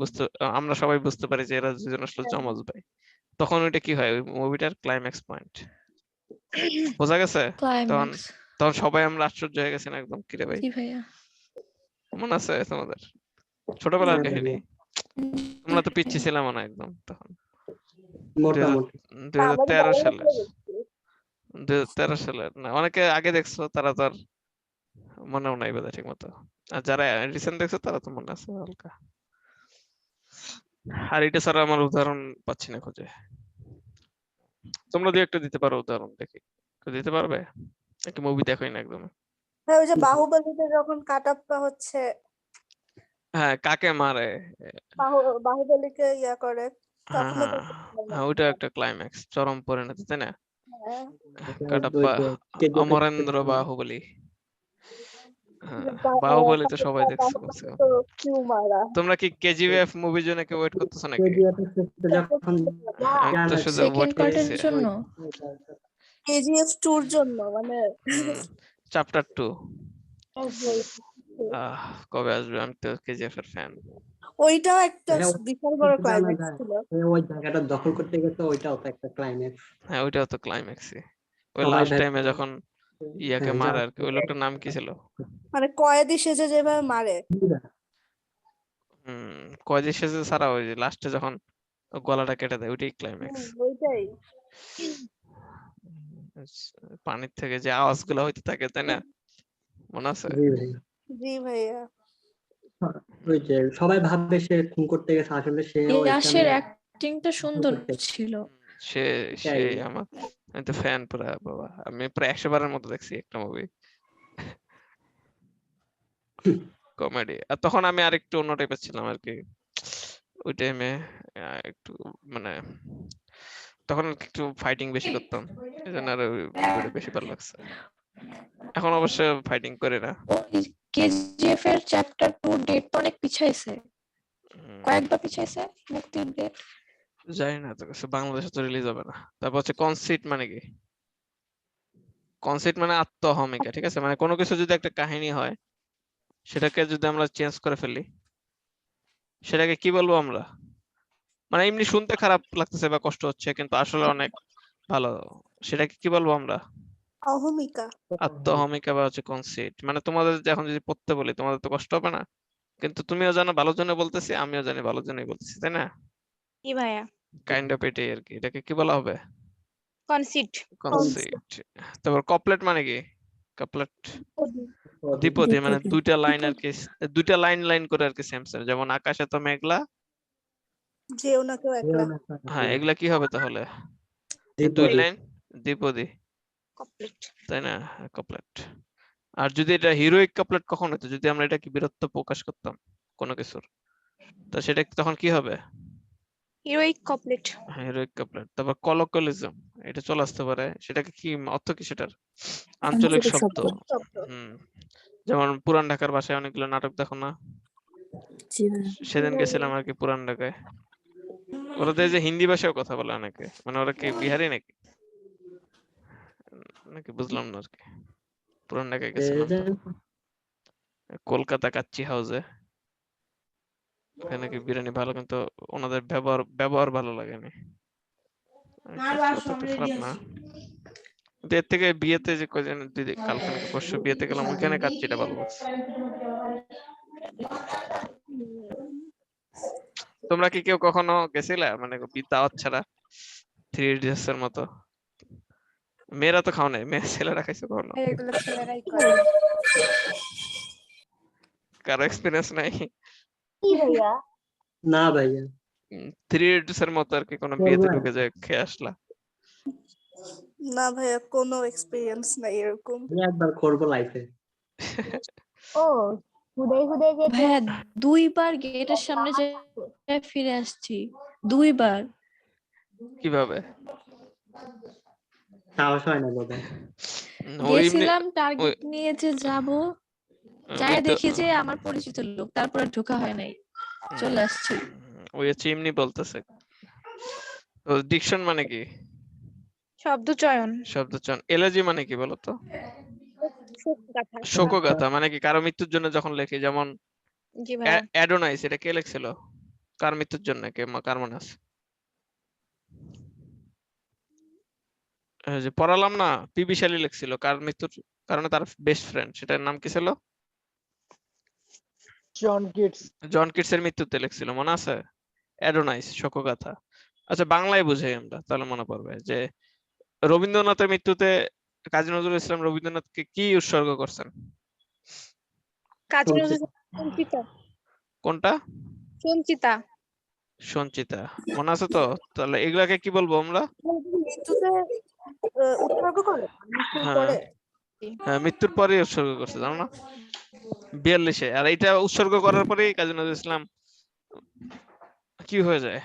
আমরা সবাই বুঝতে পারি যে এরা দুজন আসলে যমজ ভাই, তখন ওইটা কি হয়? ওই মুভিটার ক্লাইম্যাক্স পয়েন্ট। বোঝা গেছে? তখন ক্লাইম্যাক্স। তখন সবাই আমরা আশ্চর্য হয়ে গেছেন একদম, কিরে ভাই, জি ভাইয়া। মনে আছে তোমাদের ছোটবেলার হ্যাঁ কাহিনী? তোমরা তো পিচ্ছি ছিলাম না একদম তখন। মোটামুটি 2013 সালের 2013 সালের না, অনেকে আগে দেখছো, তারা তো আর মনেও নাই বোধহয় ঠিক মতো। আর যারা রিসেন্ট দেখছো তারা তো মনে আছে হালকা। আর এটা ছাড়া আমার উদাহরণ পাচ্ছি না খুঁজে। তোমরা দুই একটা দিতে পারো উদাহরণ, দেখি কেউ দিতে পারবে? একটা মুভি দেখোই না একদম। হ্যাঁ ওই যে বাহুবলীতে যখন কাটাপ্পা হচ্ছে হ্যাঁ, কাকে মারে? বাহুবলীকে ইয়া করে হ্যাঁ তখনও হ্যাঁ তো হ্যাঁ, ওইটা একটা ক্লাইম্যাক্স, চরম পরিণতি, তাই না? হ্যাঁ, কাটাপ্পা, অমরেন্দ্র বাহুবলী। হ্যাঁ, বাহুবলী তো সবাই দেখছো কমসে কম। তো কিউ মারা তোমরা কি কেজিএফ মুভির জন্য কেউ ওয়েট করতেছো নাকি? যখন আমি তো শুধু ওয়েট সেকেন্ড পার্টের করতেছি। জন্য কেজিএফ টুর জন্য মানে চ্যাপ্টার 2 কবে আসবে? আমি তো কেজিএফ এর ফ্যান। ওইটাও একটা বিশাল বড় জানা ক্লাইম্যাক্স যায়। ছিল। ওই জায়গাটা দখল করতে গেছে, ওইটাও তো একটা ক্লাইম্যাক্স। হ্যাঁ, ওইটাও তো ক্লাইম্যাক্সই। ওই সবাই লাস্ট ভাব- টাইমে যখন ইয়াকে হ্যাঁ, মারে আর কি, ওই লোকটার নাম কি ছিল? মানে কয়েদি সেজে যেভাবে মারে কয়দি শেষে ছাড়া, ওই যে লাস্টে যখন ও গলাটা কেটে দেয়, ওইটাই ক্লাইম্যাক্স। ওইটাই পানির থেকে যে আওয়াজগুলো হইতে থাকে, তাই না? মনে আছে? জি ভাই। জি ভাইয়া ওই যে সবাই ভাববে সে খুন করতে গেছে, আসলে সে ইয়াসের অ্যাক্টিংটা সুন্দর ছিল। সে সে আমি তো ফ্যান পুরা বাবা, আমি প্রায় 100 বারের মতো দেখছি একটা মুভি। কমেডি। আর তখন আমি আরেকটু অন্য টাইপের ছিলাম আর কি ওই টাইমে, একটু মানে তখন একটু ফাইটিং বেশি করতাম, এই জন্য আর ওই মুভিটা বেশি ভালো লাগছে। এখন অবশ্য ফাইটিং করে না। কেজিএফ এর চ্যাপ্টার 2 ডেট তো অনেক পিছাইছে, হুম, কয়েকবার পিছাইছে মুক্তির ডেট। জানি না তো কিছু, বাংলাদেশে তো রিলিজ হবে না। তারপর হচ্ছে কনসিট মানে কি? কনসিট মানে আত্মহমিকা, ঠিক আছে? মানে কোনো কিছু যদি একটা কাহিনী হয়, সেটাকে যদি আমরা চেঞ্জ করে ফেলি, সেটাকে কি বলবো আমরা? মানে এমনি শুনতে খারাপ লাগতেছে বা কষ্ট হচ্ছে, কিন্তু আসলে অনেক ভালো, সেটাকে কি বলবো আমরা? অহমিকা আত্মহমিকা বা হচ্ছে কনসিট। মানে তোমাদের এখন যদি পড়তে বলি, তোমাদের তো কষ্ট হবে না, কিন্তু তুমিও জানো ভালোর জন্য বলতেছি, আমিও জানি ভালোর জন্যই বলতেছি, তাই না? কি ভাইয়া? কাইন্ড অফ এটাই আর কি। এটাকে কি বলা হবে? কনসিট। কনসিট। তারপর কপলেট মানে কি? কপলেট দ্বিপদী, মানে দুইটা লাইন আর কি, দুইটা লাইন করে আর কি, সেম সেম। যেমন আকাশে তো মেঘলা, যে ওনাকেও একলা হ্যাঁ, এগুলা কি হবে তাহলে? দুই লাইন দ্বিপদী, কমপ্লিট। তাই না? কপলেট। আর যদি এটা হিরোইক কাপলেট কখন হতো? যদি আমরা এটা কি বীরত্ব প্রকাশ করতাম কোনো কিছুর, তো সেটা তখন কি হবে? Heroic complete. Heroic couplet. তারপর কলোকিয়ালিজম, এটা চলে আসতে পারে, সেটাকে কি অর্থ কি সেটার? আঞ্চলিক শব্দ। যেমন পুরান ঢাকার ভাষায় অনেকগুলো নাটক দেখো না? সেদিন গেছিলাম আর কি পুরান ঢাকায়। ওরা তো এই যে হিন্দি ভাষায় কথা বলে অনেকে, মানে ওরা কি বিহারি নাকি নাকি বুঝলাম না আর কি। পুরান ঢাকায় গেছিলাম তো, কলকাতা কাচ্চি হাউসে, ওখানে কি বিরিয়ানি ভালো, কিন্তু ওনাদের ব্যবহার ভালো লাগেনি। অতটা খারাপ না, কিন্তু এর থেকে বিয়েতে যে কয়জন দিদি কালকে নাকি পরশু বিয়েতে গেলাম, ওইখানে কাচ্চিটা ভালো লাগছে। তোমরা কি কেউ কখনো গেছিলা মানে দাওয়াত ছাড়া 3 ইডিয়টস এর মতো? মেয়েরা তো খাও নাই, মেয়ে ছেলেরা খাইছো কখনো? এগুলো ছেলেরাই করে। কারো এক্সপিরিয়েন্স নাই? কি ভাইয়া? না ভাইয়া, 3 ইডিয়টস এর মতো আর কি কোনো করবো বিয়েতে না। ঢুকে যায় খেয়ে আসলা? না ভাইয়া, কোনো এক্সপিরিয়েন্স নাই এরকম। আমি একবার করবো লাইফে। ও হুদাই হুদাই গেছে। ভাইয়া 2বার গেটের সামনে যেয়ে ফিরে আসছি, 2বার। কিভাবে? সাহস হয় না বোধহয়। ওই এমনি গেছিলাম টার্গেট নিয়ে যে যাব, যাই ওই তো দেখি যে আমার পরিচিত লোক, তারপরে ঢোকা হয় নাই, চলে আসছি। ওই হচ্ছে এমনি বলতেছে। তো ডিকশন মানে কি? শব্দ চয়ন। শব্দ চয়ন। এলার্জি মানে কি বলো তো? শোকগাথা। শোকগাথা মানে কি কারো মৃত্যুর জন্য যখন লেখে, যেমন জি ভাইয়া। অ্যাডোনাইস, এটা কে লিখছিল? কার মৃত্যুর জন্য, কে কার মনে আছে? যে পড়ালাম না, পিবি শালি লিখছিল কার মৃত্যুর কারণে, তার বেস্ট ফ্রেন্ড, সেটার নাম কি ছিল? John Keats. জন কিটসের মৃত্যুতে লিখছিল, মনে আছে? অ্যাডোনাইস, শোকগাথা। আচ্ছা বাংলায় বুঝাই আমরা, তাহলে মনে পড়বে যে রবীন্দ্রনাথের মৃত্যুতে কাজী নজরুল ইসলাম রবীন্দ্রনাথকে কি উৎসর্গ করছেন? কাজী নজরুল সঞ্চিতা। কোনটা? সঞ্চিতা। সঞ্চিতা, মনে আছে তো? তাহলে এগুলাকে কি বলবো আমরা? মৃত্যুতে উৎসর্গ করে, মৃত্যুর হ্যাঁ পরে। হ্যাঁ, মৃত্যুর পরে উৎসর্গ করছে, জানো না? 42-এ। আর এটা উৎসর্গ করার পরেই কাজী নজরুল ইসলাম কি হয়ে যায়,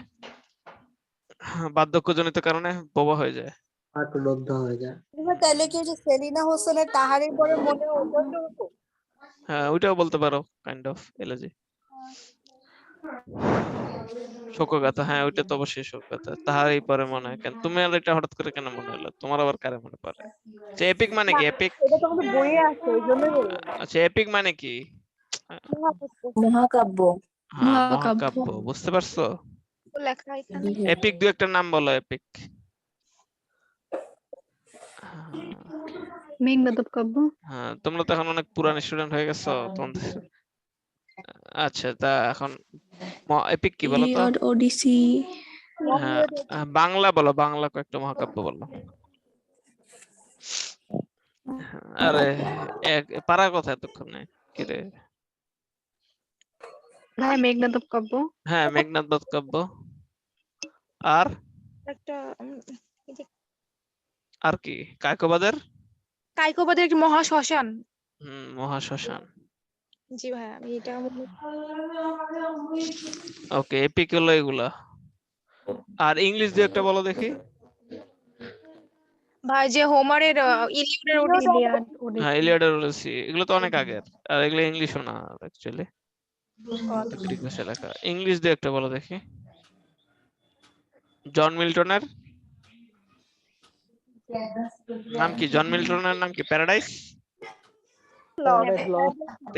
বার্ধক্যজনিত কারণে বোবা হয়ে যায়। হার্টরোধ হয়ে যায়। তাহলে কি ওই যে সেলিনা হোসেনের তাহারির পরে মনে ওটা? হ্যাঁ ওইটাও বলতে পারো, কাইন্ড অফ এলার্জি। শোকগাথা, হ্যাঁ ওইটা তো অবশ্যই শোকগাথা। তাহারই পরে মনে হয়। কেন তুমি আর এটা হঠাৎ করে কেন মনে হলো তোমার, আবার কারে মনে পড়ে? যে এপিক মানে কি? এপিক, এটা তো আমাদের বইয়ে আছে, ওই জন্যই বললাম। আচ্ছা এপিক মানে কি? মহাকাব্য। হ্যাঁ মহাকাব্য। মহাকাব্য, বুঝতে পারছো? লেখা এখানে। এপিক দু একটা নাম বলো, এপিক। মেঘনাদব কাব্য। হ্যাঁ তোমরা তো এখন অনেক পুরান স্টুডেন্ট হয়ে গেছো তোমাদের। আচ্ছা তা এখন এপিক কি বলো তো? ইলিয়ড, ওডিসি। হ্যাঁ বাংলা বলো, বাংলা কয়েকটা মহাকাব্য বলো। আরে পারা কথা এতক্ষণে কি রে? ভাই মেঘনাদব কাব্য। হ্যাঁ মেঘনাদ বধ কাব্য। আর একটা আর কি? কায়কোবাদের কায়কোবাদের একটি মহাশ্মশান। মহাশ্মশান। জি ভাইয়া, আমি এটা ওকে, এপিক হলো এগুলা। আর ইংলিশ দিয়ে একটা বলো দেখি। ভাই যে হোমারের ইলিয়াডের ওডিসি। ইলিয়াড, হ্যাঁ ওডিসি। ইলিয়াড আর ওডিসি, এগুলো তো অনেক আগের। আর এগুলো ইংলিশও না অ্যাকচুয়ালি, গ্রিক ভাষায় লেখা। ইংলিশ দিয়ে একটা বলো দেখি। জন মিল্টনের নাম কি? জন মিল্টনের নাম কি? প্যারাডাইস।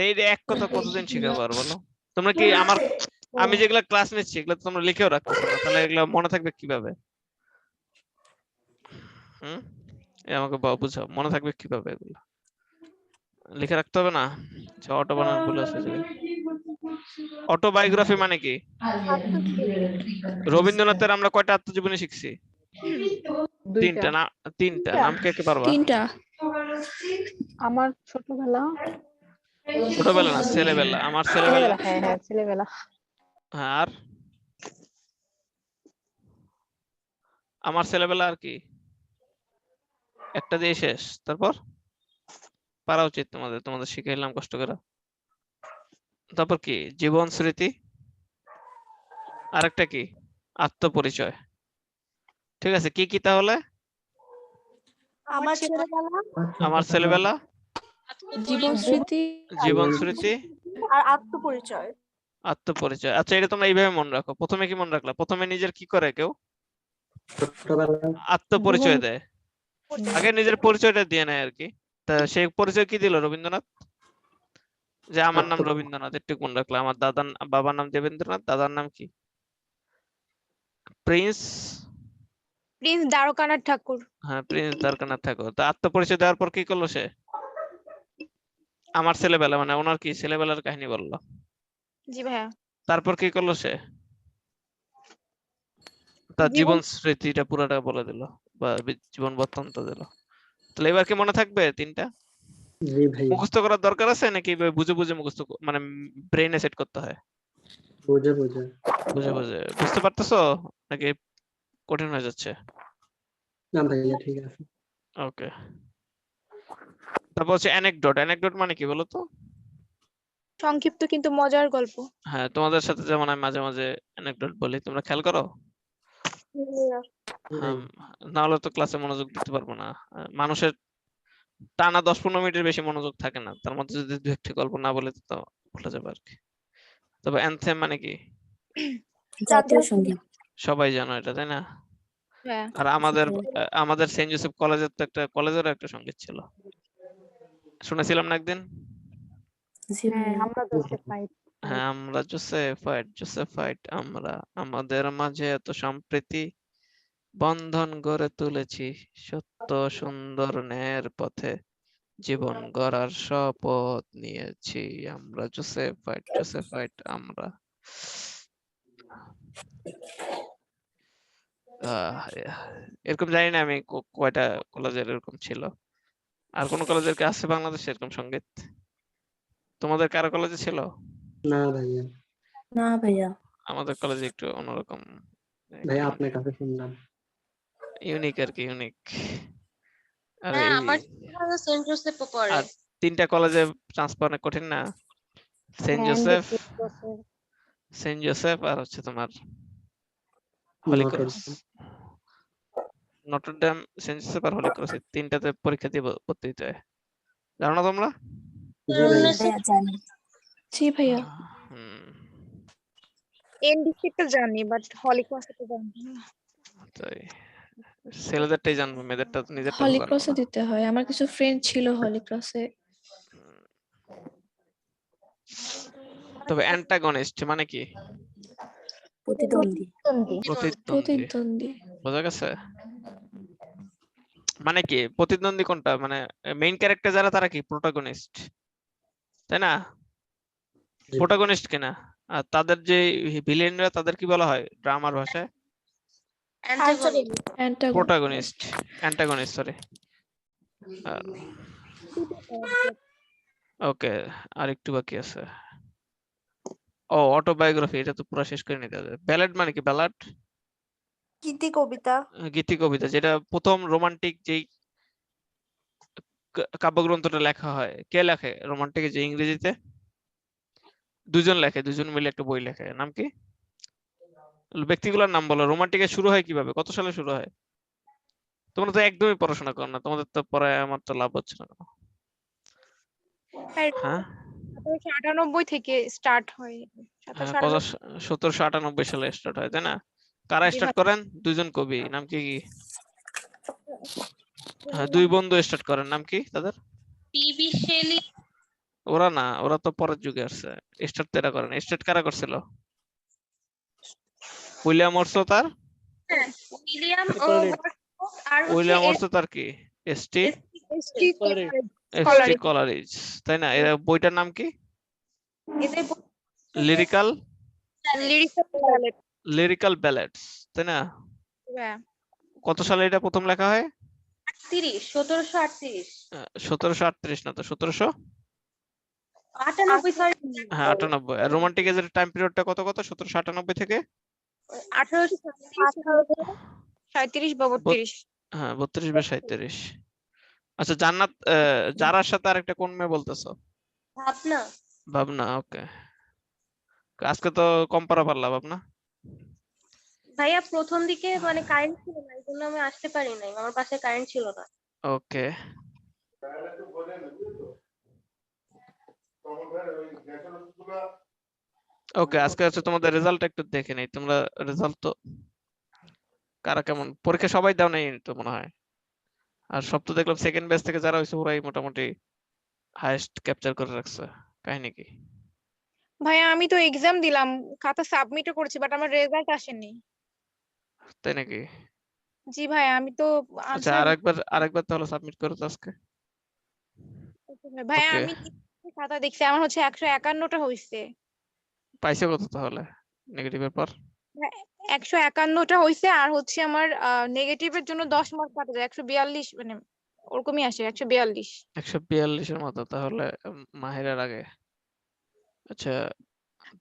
এই যে এক কথা কতদিন শিখাবো আর বলো? তোমরা কি আমি যেগুলা ক্লাস নিচ্ছি এগুলো তো তোমরা লিখেও রাখতেছো না, তাহলে এগুলো মনে থাকবে কিভাবে? আমাকে বুঝাও, মনে থাকবে কিভাবে এগুলো? লিখে রাখতে হবে না? অটো বানান ভুল আছে যে। অটোবায়োগ্রাফি মানে কি? রবীন্দ্রনাথের আমরা কয়টা আত্মজীবনী শিখছি? তিনটা না? তিনটা। নাম কে কে পারবা? 3টা। আমার ছোটবেলা। ছোটবেলা না, ছেলেবেলা। আমার ছেলেবেলা। ছেলেবেলা, হ্যাঁ হ্যাঁ ছেলেবেলা। হ্যাঁ আর আমার ছেলেবেলা আর কি? একটা দিয়ে শেষ, তারপর পারা উচিত তোমাদের, তোমাদের শিখাইলাম কষ্ট করে। তারপর কি? জীবন স্মৃতি। আরেকটা কি? আত্মপরিচয়। ঠিক আছে, কি কি তাহলে? আমার ছেলেবেলা আমার ছেলেবেলা, জীবন স্মৃতি। জীবন স্মৃতি আর আত্মপরিচয়। আত্মপরিচয়। আচ্ছা এটা তোমরা এইভাবে মনে রাখো। প্রথমে কি মনে রাখলা? প্রথমে নিজের কি করে কেউ? ছোটবেলায় আত্মপরিচয় দেয়। আগে নিজের পরিচয়টা দিয়ে নেয় আর কি। তা সেই পরিচয় কি দিল রবীন্দ্রনাথ? যে আমার নাম রবীন্দ্রনাথ, একটু মনে রাখলাম। আমার বাবার নাম দেবেন্দ্রনাথ, দাদার নাম কি? প্রিন্স দ্বারকানাথ ঠাকুর। হ্যাঁ প্রিন্স দ্বারকানাথ ঠাকুর। তা আত্মপরিচয় দেওয়ার পর কি করলো সে? আমার ছেলেবেলা মানে ওনার কি ছেলেবেলার কাহিনী বললো। জি ভাইয়া। তারপর কি করলো সে? তার জীবন জীবন স্মৃতিটা পুরাটা বলে দিল বা জীবন বৃত্তান্ত দিল। তাহলে এবার কি মনে থাকবে তিনটা? জি ভাইয়া, মুখস্থ করার দরকার আছে নাকি এভাবে বুঝে বুঝে মুখস্থ মানে ব্রেনে সেট করতে হয়? বুঝে বুঝে। বুঝে বুঝে বুঝতে পারতেছো নাকি কঠিন হয়ে যাচ্ছে? না ভাইয়া, ঠিক আছে। ওকে, তারপর হচ্ছে অ্যানেকডোট। অ্যানেকডোট মানে কি বলো তো? সংক্ষিপ্ত কিন্তু মজার গল্প। হ্যাঁ, তোমাদের সাথে যেমন আমি মাঝে মাঝে অ্যানেকডোট বলি, তোমরা খেয়াল করো? হ্যাঁ, না হলে তো ক্লাসে মনোযোগ দিতে পারবো না। মানুষের টানা 10-15 মিনিটের বেশি মনোযোগ থাকে না, তার মধ্যে যদি দু একটি গল্প না বলে তো ভুলে যাবে আর কি। তবে অ্যানথেম মানে কি জাতীয় সঙ্গীত। সবাই জানো এটা, তাই না? হ্যাঁ, আর আমাদের সেন্ট জোসেফ কলেজের তো একটা কলেজেরও একটা সঙ্গীত ছিল, শুনেছিলাম না একদিন? হ্যাঁ, আমরা জোসেফ ফাইট। হ্যাঁ, আমরা জোসেফাইট জোসেফাইট, আমরা আমাদের মাঝে এত সম্প্রীতি বন্ধন গড়ে তুলেছি, সত্য সুন্দর ন্যায়ের পথে জীবন গড়ার শপথ নিয়েছি, আমরা জোসেফাইট জোসেফাইট আমরা। এরকম জানি না আমি কয়টা কলেজের এরকম ছিল। আর কোন কলেজের কি আছে বাংলাদেশে এরকম সঙ্গীত? তোমাদের কারো কলেজে ছিল? না ভাইয়া, না ভাইয়া। আমাদের কলেজে একটু অন্যরকম, ভাইয়া আপনার কাছে শুনলাম। ইউনিক আর কি, ইউনিক। আর হ্যাঁ, এই আমার সেন্ট জোসেফও পড়ে। আর তিনটা কলেজে চান্স পাওয়া অনেক কঠিন না? সেন্ট জোসেফ, সেন্ট জোসেফ আর হচ্ছে তোমার Holy Notre Cross. Notre Dame, Saint Joseph আর হলি ক্রস, এই তিনটাতে পরীক্ষা দিয়ে ভর্তি হতে হয়, জানো না তোমরা? জি ভাইয়া। ভাইয়া জানি। জি ভাইয়া। হুম, এনডিসি তো জানি, বাট হলিক্রসে তো জানি না। তাই ছেলেদেরটাই জানবো, মেয়েদেরটা তো নিজেরটা হলি জানবো ক্রসে না। দিতে হয়, আমার কিছু ফ্রেন্ড ছিল হলি ক্রসে। তবে অ্যান্টাগনিস্ট মানে কি? প্রতিদ্বন্দ্বী। প্রতিদ্বন্দ্বী, প্রতিদ্বন্দ্বী। বোঝা গেছে? মানে কি প্রতিদ্বন্দ্বী কোনটা, মানে মেইন ক্যারেক্টার যারা তারা কি প্রোটাগনিস্ট, তাই না? জি। প্রোটাগনিস্ট কিনা? আর তাদের যে ভিলেনরা তাদের কি বলা হয় ড্রামার ভাষায়? Antagonist. Protagonist, antagonist, sorry. Okay, আর একটু বাকি আছে। ও, অটোবায়োগ্রাফি, এটা তো পুরো শেষ করে নিতে হবে। ব্যালেড মানে কি? ব্যালাড গীতি কবিতা। গীতি কবিতা, যেটা প্রথম রোমান্টিক যেই কাব্যগ্রন্থটা লেখা হয়, কে লেখে রোমান্টিক যে ইংরেজিতে? দুজন লেখে, দুজন মিলে একটা বই লেখে, নাম কি? ব্যক্তিগুলোর নাম বলো। রোমান্টিকের শুরু হয় কিভাবে, কত সালে শুরু হয়? তোমরা তো একদমই পড়াশোনা করো না, তোমাদের তো পড়ায় আমার তো লাভ হচ্ছে না কোনো। হ্যাঁ 1798 থেকে স্টার্ট হয়। হ্যাঁ, 1798 1798 সালে স্টার্ট হয়, তাই না? কারা জি স্টার্ট ভাই। করেন? দুজন কবি, নাম কি কি? হ্যাঁ, দুই বন্ধু স্টার্ট করেন, নাম কি তাদের? টিবি শেলি, ওরা না, ওরা তো পরের যুগে আসছে। স্টার্ট তো এরা করেন। স্টার্ট কারা করছিল? উইলিয়াম ওয়ার্ডসওয়ার্থ তার উইলিয়াম ও আর উইলিয়াম হচ্ছে ওয়ার্ডসওয়ার্থ তার কি এসটি এসটি এসটি কলারিজ, তাই না? এরা বইটার নাম কি? এদের লিরিক্যাল লিরিক্যাল লিরিক্যাল ব্যালেডস, তাই না? কত সালে এটা প্রথম লেখা হয়? 1738 1738 না তো 1700, 98 সরি, হ্যাঁ 98। আর রোমান্টিক এজের টাইম পিরিয়ডটা কত কত 1798 থেকে 1837 বা 32। হ্যাঁ 32 বা 37। আচ্ছা, জান্নাত জারার সাথে আরেকটা কোন মেয়ে বলতেছো? ভাবনা। ভাবনা, ওকে। আজকে তো কম পড়া পারলা ভাবনা। ভাইয়া প্রথম দিকে মানে কারেন্ট ছিল না, এই জন্য আমি আসতে পারি নাই, আমার বাসায় কারেন্ট ছিল না। ওকে, ওকে। আজকে হচ্ছে তোমাদের রেজাল্ট একটু দেখে নেই। তোমরা রেজাল্ট তো কারা কেমন, পরীক্ষা সবাই দাও নাই তো মনে হয়। আর সব তো দেখলাম সেকেন্ড ব্যাচ থেকে যারা হয়েছে ওরাই মোটামুটি হাইয়েস্ট ক্যাপচার করে রাখছে। কাহিনী কি? ভাইয়া আমি তো এক্সাম দিলাম, খাতা সাবমিটও করেছি, বাট আমার রেজাল্ট আসেনি। তাই নাকি? জি ভাইয়া, আমি তো আচ্ছা, আনসার। আরেকবার তাহলে সাবমিট করো তো আজকে। ভাইয়া ওকে, আমি খাতা দেখছি, আমার হচ্ছে 151টা হয়েছে। পাইছে কত তাহলে নেগেটিভের পর? 151টা হয়েছে, আর হচ্ছে আমার নেগেটিভের জন্য 10 মার্ক কাটা যায়, 142 মানে ওরকমই আসে 142। 142 এর মতো, তাহলে মাহিরার আগে। আচ্ছা,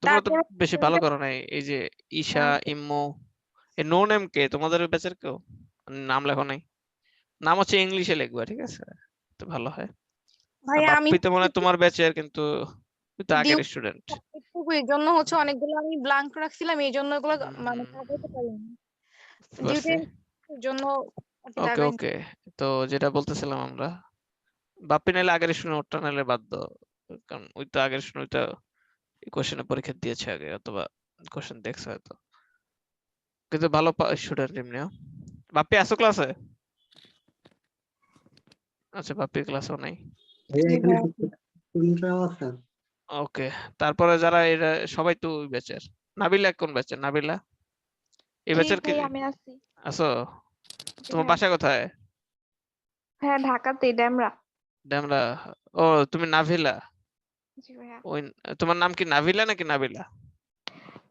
তোমরা তো তারপর বেশি ভালো করো নাই। এই যে ঈশা, ইম্মু, এই নো নেম কে তোমাদের ব্যাচের কেউ নাম লেখো নাই? নাম হচ্ছে ইংলিশে লিখবা, ঠিক আছে, তো ভালো হয়। ভাইয়া আমি বাপ্পি তো মনে হয় তোমার ব্যাচের, কিন্তু তুই তো আগের স্টুডেন্ট। এই জন্য হচ্ছে অনেকগুলো আমি ব্ল্যাঙ্ক রাখছিলাম, এই জন্য এগুলো মানে কাটাতে পারিনি ডিউটি জন্য আর কি ওকে দাগাইনি। ওকে, তো যেটা বলতেছিলাম আমরা, বাপ্পি নাইলে আগের স্টুডেন্ট, ওটা নাইলে বাধ্য, কারণ ওই তো আগের স্টুডেন্ট, ওইটা কোশ্চেনে পরীক্ষা দিয়েছে আগে, অথবা কোশ্চেন দেখছে হয়তো, কিন্তু ভালো স্টুডেন্ট এমনিও। বাপ্পি আসো ক্লাসে? আচ্ছা, বাপ্পি ক্লাসও নাই। ভাইয়া এখানে স্টুডেন্টরাও আছেন? ওকে, তারপরে যারা এরা সবাই তো ওই ব্যাচের। নাবিলা কোন ব্যাচের? নাবিলা এই ব্যাচের কি? আমি আছি। আসো? তোমার হ্যাঁ। বাসা কোথায়? হ্যাঁ, ঢাকাতে ড্যামরা। ডেমরা। ও, তুমি নাভিলা? জি ভাইয়া। ওই, তোমার নাম কি নাভিলা নাকি নাবিলা?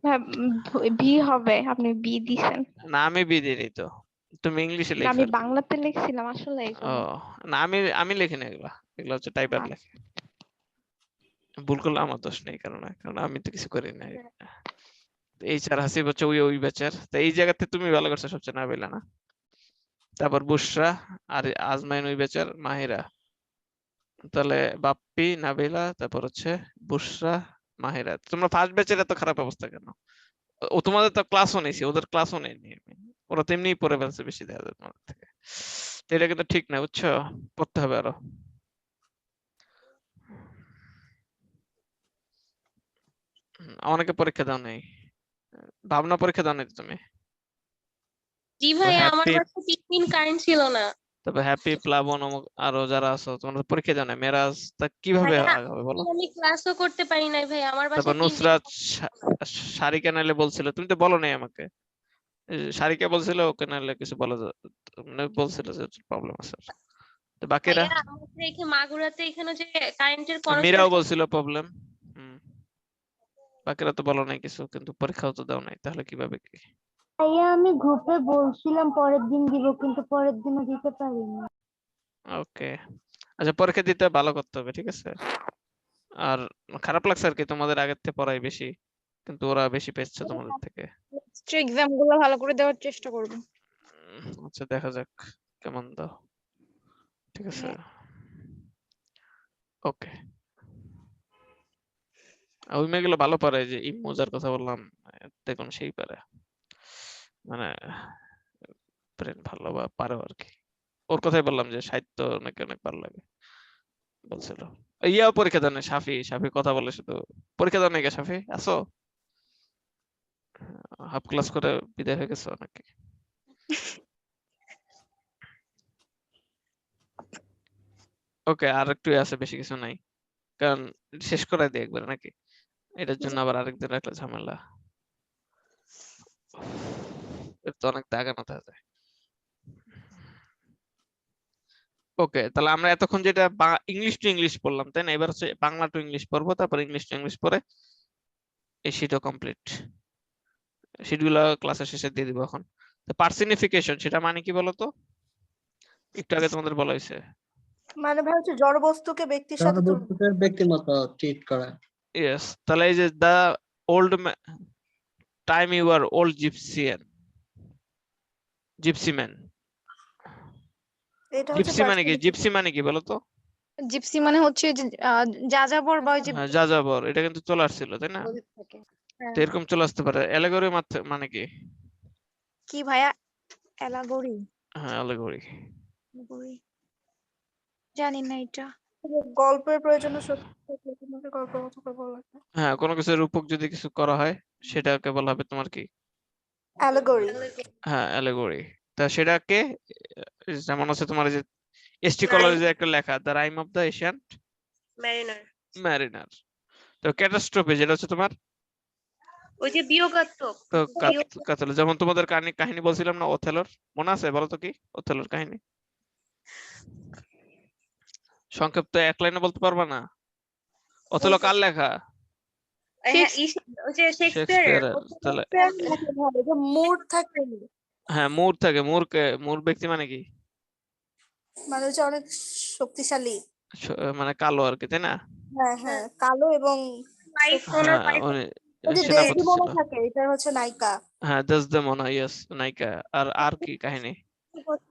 হ্যাঁ, ভি হবে, আপনি বি দিছেন। না, আমি বিদিনি তো, তুমি ইংলিশে না, লিখছো আমি আর কি। বাংলাতে লিখছিলাম আসলে এই ও জন্য। না, আমি লিখি না এগুলা, এগুলো হচ্ছে টাইপার লেখে। ভুল করলে আমার দোষ নেই, কারণ আমি তো কিছু করি না। এই চার হাসিব হচ্ছে ওই ব্যাচের, তো এই জায়গাতে তুমি ভালো করছো সবচেয়ে, নাবিলা না? তারপর বুশরা, আর আজমাইন ওই ব্যাচের, মাহিরা। তাহলে বাপ্পি, নাবিলা, তারপর হচ্ছে বুশরা, মাহিরা। তোমরা ফার্স্ট ব্যাচের এত খারাপ অবস্থা কেন? ও তোমাদের তো ক্লাসও নিয়েছি, ওদের ক্লাসও নেয়নি আমি। ওরা তো এমনিই পড়ে ফেলছে বেশি, দেখা যায় তোমাদের থেকে। তো এটা কিন্তু ঠিক না, বুঝছো? পড়তে হবে আরো। অনেকে পরীক্ষা দাও নাই। ভাবনা পরীক্ষা দাও নাই তুমি? জি ভাইয়া, আমার হ্যাপি, বাসায় 3 দিন কারেন্ট ছিল না। তারপর হ্যাপি, প্লাবন, আরো যারা আছো, তোমরা তো পরীক্ষা দাও নাই। মেরাজ, তা কিভাবে ভাইয়া আগাবে বলো? আমি ক্লাসও করতে পারি নাই ভাইয়া, আমার তারপর বাসায় 3 দিন। নুসরাত, সারিকা নাইলে বলছিল, তুমি তো বলো নাই আমাকে। সারিকা বলছিল ওকে নাইলে কিছু বলা মানে বলছিল যে প্রবলেম আছে। তো বাকিরা? ভাইয়া আমাদের এখানে মাগুরাতে এখানে যে কারেন্টের মীরাও কনস্ট্রাকশন। বলছিল প্রবলেম। বাকিরা তো বলো নাই কিছু, কিন্তু পরীক্ষাও তো দাও নাই, তাহলে কিভাবে কি? ভাইয়া আমি গ্রুপে বলছিলাম পরের দিন দিব, কিন্তু পরের দিনও দিতে পারিনি। ওকে, আচ্ছা, পরীক্ষা দিতে ভালো করতে হবে, ঠিক আছে? আর খারাপ লাগছে আর কি, তোমাদের আগের থেকে পড়াই বেশি, কিন্তু ওরা বেশি পেয়েছে তোমাদের থেকে। এক্সাম গুলো ভালো করে দেওয়ার চেষ্টা করব। আচ্ছা, দেখা যাক কেমন দাও, ঠিক আছে? ওকে, ওই মেয়েগুলো ভালো পারে, যে ইমোজার কথা বললাম, দেখুন সেই পারে, মানে ব্রেন ভালো বা পারে আর কি। ওর কথাই বললাম যে সাহিত্য নাকি অনেক ভালো লাগে বলছিল। ইয়াও পরীক্ষা দেন নাই, সাফি কথা বলে শুধু। পরীক্ষা দেন নাকি সাফি? আসো? হাফ ক্লাস করে বিদায় হয়ে গেছো নাকি? ওকে, আর একটু আছে, বেশি কিছু নাই, কারণ শেষ করাই দিই একবার নাকি? এটার জন্য আবার আরেকদিন রাখলে ঝামেলা। এর তো অনেক দাগানো থাকে। ওকে, তাহলে আমরা এতক্ষণ যেটা ইংলিশ টু ইংলিশ পড়লাম, তাই না? এবার হচ্ছে বাংলা টু ইংলিশ পড়বো, তারপর ইংলিশ টু ইংলিশ পড়ে এই শীটও কমপ্লিট। শীটগুলো ক্লাসের শেষে দিয়ে দিব এখন। পার্সনিফিকেশন, সেটা মানে কি বলতো? একটু আগে তোমাদের বলা হয়েছে। মানে ভাই হচ্ছে জড় বস্তুকে ব্যক্তির সাথে তুলনা। জনবস্তুকে ব্যক্তির মতো ট্রিট করা। ইয়েস, তাহলে এই যে the old time you are old gypsy man. এটা হচ্ছে জিপসি মানে কি? পার্সনিফিকেশন। জিপসি মানে কি বলতো? জিপসি মানে হচ্ছে যে যাযাবর বা ওই যে হ্যাঁ, যাযাবর, এটা কিন্তু চলে আসছিল, তাই না? ওদের থেকে। হ্যাঁ। তো এরকম চলে আসতে পারে। অ্যালেগরি মানে কি? কি ভাইয়া? অ্যালাগরি? হ্যাঁ, অ্যালেগরি। জানি না এটা। গল্পের প্রয়োজনে সত্যি তোমাকে গল্পের মতো করে বলা হয়। হ্যাঁ, কোনো কিছুর রূপক যদি কিছু করা হয়, সেটাকে বলা হবে তোমার কি? অ্যালেগরি। হ্যাঁ, অ্যালেগরি। তা সেটাকে যেমন আছে তোমার, এই যে এসটি কলেজে একটা লেখা, the rime of the ancient mariner. তো ক্যাটাস্ট্রফে যেটা হচ্ছে তোমার, ওই যে বিয়োগাত্মক। তো কাতলে, যেমন তোমাদের কাহিনী বলছিলাম না ওথেলোর, মনে আছে? বলো তো কি ওথেলোর কাহিনী? সংক্ষিপ্ত এক লাইনে বলতে পারবা না? ওথেলো কার লেখা? হ্যাঁ ওই যে শেক্সপিয়ারের শেক্সপিয়ারের তাহলে যে মুড থাকে হ্যাঁ মুর থাকে মুর ব্যক্তি মানে কি মানে হচ্ছে অনেক শক্তিশালী। মানে কালো আর কি তাই না হ্যাঁ হ্যাঁ কালো এবং ওয়াইফ ওনার হ্যাঁ ওয়াইফ উনি ওই যে সেনাপতি ডেসডিমোনা ছিল থাকে এটা হচ্ছে নায়িকা। হ্যাঁ দেসদেমোনা ইয়েস নায়িকা আর কি কাহিনী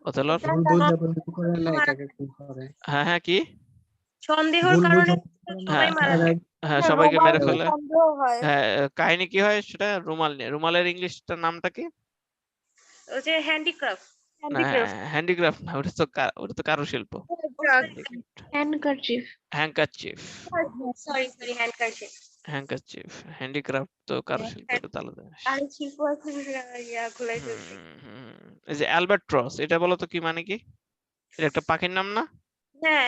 ওথেলোর ভুল বোঝাবুঝি করে নায়িকাকে খুন করে। হ্যাঁ কি সন্দেহের ভুল কারণে বোঝাবুঝি সবাই মারা যায়। হ্যাঁ হ্যাঁ, সবাইকে রুমাল মেরে নিয়ে ফেলে সন্দেহ হয়। হ্যাঁ কাহিনী কি হয় সেটা রুমাল নিয়ে রুমালের ইংলিশটার নামটা কি ওই যে হ্যান্ডিক্রাফট হ্যান্ডিক্রাফট না ওটা তো কারুশিল্প হ্যান্ডকারচিফ হ্যাঙ্কারচিফ সরি হ্যান্ডকারশিপ হ্যাঙ্কারচিফ হ্যান্ডিক্রাফট তো কারুশিল্প এটা তো আলাদা জিনিস। আর শিল্প আছে ঘুলাই ফেলছি। এই যে অ্যালবাট্রস এটা বলো তো কি মানে কি এটা একটা পাখির নাম না হ্যাঁ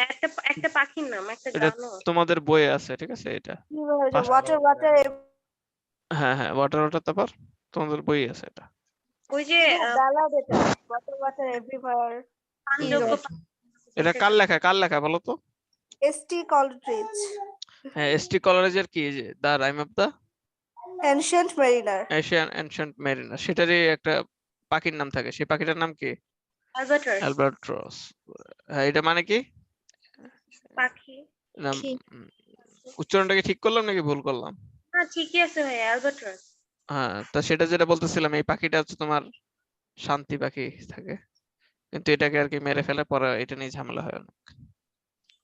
একটা পাখির নাম একটা এটা গানও তোমাদের বইয়ে আছে ঠিক আছে এটা পাঁচ- ওয়াটার হ্যাঁ ওয়াটার তারপর তোমাদের বই আছে এটা ওই যে ব্যালাড এটা ওয়াটার এভরিওয়্যার। পানযোগ্য এটা কার লেখা বলো তো এসটি কলরিজ হ্যাঁ এসটি কলেজের কি যে the rime of the ancient mariner. Ancient mariner সেটারই একটা পাখির নাম থাকে সেই পাখিটার নাম কি অ্যালবাট্রাস অ্যালবাট্রস হ্যাঁ এটা মানে কি পাখি। নাম উচ্চারণটা কি ঠিক করলাম নাকি ভুল করলাম হ্যাঁ ঠিকই আছে ভাই অ্যালবাট্রাস। হ্যাঁ তা সেটা যেটা বলতেছিলাম এই পাখিটা হচ্ছে তোমার শান্তি পাখি থাকে কিন্তু এটাকে আর কি মেরে ফেলে পরে এটা নিয়ে ঝামেলা হয় অনেক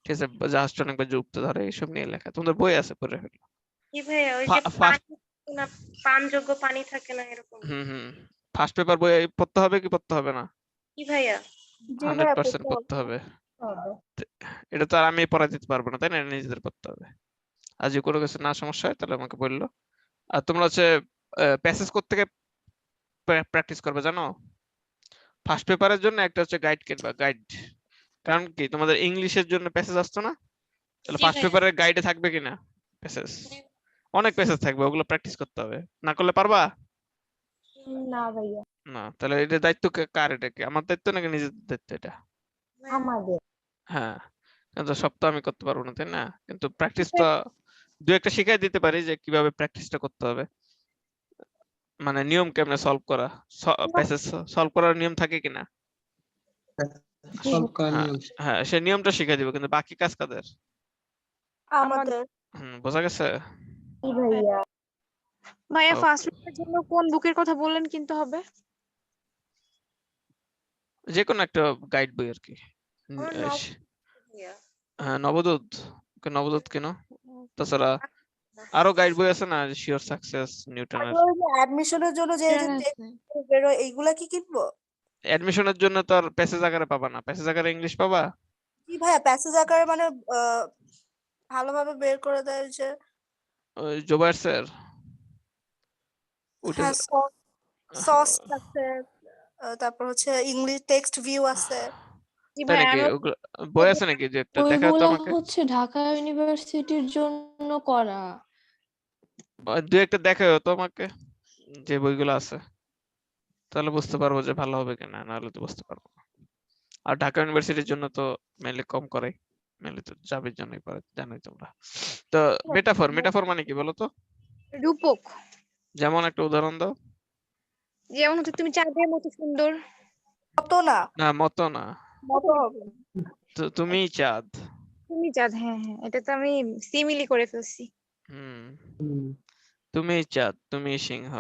ঠিক আছে জাহাজটা অনেকবার যুক্ত ধরে এইসব নিয়ে লেখা তোমাদের বই আছে পড়ে ফেলো কি ভাইয়া ওই যে পানি না পানযোগ্য পানি থাকে না এরকম ফার্স্ট পেপার বই পড়তে হবে কি পড়তে হবে না কি ভাইয়া 100% পড়তে হবে এটা তো আর আমি পড়া দিতে পারবো না তাই না এটা নিজেদের পড়তে হবে আর যদি কোনো কিছু না সমস্যা হয় তাহলে আমাকে বললো আর তোমরা হচ্ছে প্যাসেজ থেকে প্র্যাকটিস করবে জানো ফার্স্ট পেপারের জন্য একটা হচ্ছে গাইড কিনবা গাইড কারণ কি তোমাদের ইংলিশের জন্য প্যাসেজ আসতো না তাহলে জি ফার্স্ট ভাইয়া। পেপারের গাইডে থাকবে কিনা প্যাসেজ অনেক প্যাসেজ থাকবে ওগুলো প্র্যাকটিস করতে হবে না করলে পারবা না ভাইয়া না তাহলে এটা দায়িত্ব কার এটা কি আমার দায়িত্ব নাকি নিজের দায়িত্ব এটা আমাদের হ্যাঁ কিন্তু সব তো আমি করতে পারবো না তাই না কিন্তু প্র্যাকটিসটা দু একটা শিখাই দিতে পারি যে কিভাবে প্র্যাকটিসটা করতে হবে মানে নিয়ম কেমনে সলভ করা প্যাসেজ সলভ করার নিয়ম থাকে কিনা সলভ করার হ্যাঁ, নিয়ম। হ্যাঁ সে নিয়মটা শিখাই দিব কিন্তু বাকি কাজ কাদের আমাদের বোঝা গেছে কি ভাইয়া ভাইয়া Okay. ফার্স্ট পেপারের জন্য কোন বুকের কথা বললেন কিনতে হবে? যে কোনো একটা গাইড বই আর কি আমার ভাইয়া হ্যাঁ নবদূত নবদূত কেন তাছাড়া আরো গাইড বই আছে না শিওর সাকসেস নিউটনের অ্যাডমিশনের জন্য যে বেরোয় এইগুলা কি কিনবো? অ্যাডমিশনের জন্য তো আর প্যাসেজ আকারে পাবা না প্যাসেজ আকারে ইংলিশ পাবা কি ভাইয়া প্যাসেজ আকারে মানে ভালোভাবে বের করে দেয় যে ওই জোবায়ের স্যার ওইটা হ্যাঁ সস আছে তারপর হচ্ছে ইংলিশ টেক্সট ভিউ আছে। জি তাই ভাই নাকি আমি ওগুলো বই আছে নাকি যে একটা দেখাও তো ওইগুলো আমাকে হচ্ছে ঢাকা ইউনিভার্সিটির জন্য করা। দু একটা দেখাও তো আমাকে যে বইগুলো আছে তাহলে বুঝতে পারবো যে ভালো হবে কিনা নাহলে তো বুঝতে পারবো না আর ঢাকা ইউনিভার্সিটির জন্য তো মেনলি কম করে মেনলি তো যাবের জন্যই করে জানোই তোমরা তো মেটাফর মানে কি বলো তো রূপক যেমন একটা উদাহরণ দাও যেমন হচ্ছে তুমি চাঁদের মতো সুন্দর। কত না না মতো না মতো হবে তো তুমিই চাঁদ তুমি চাঁদ, হ্যাঁ হ্যাঁ এটা তো আমি সিমিলি করে ফেলছি। হুম হুম। তুমিই চাঁদ তুমিই সিংহ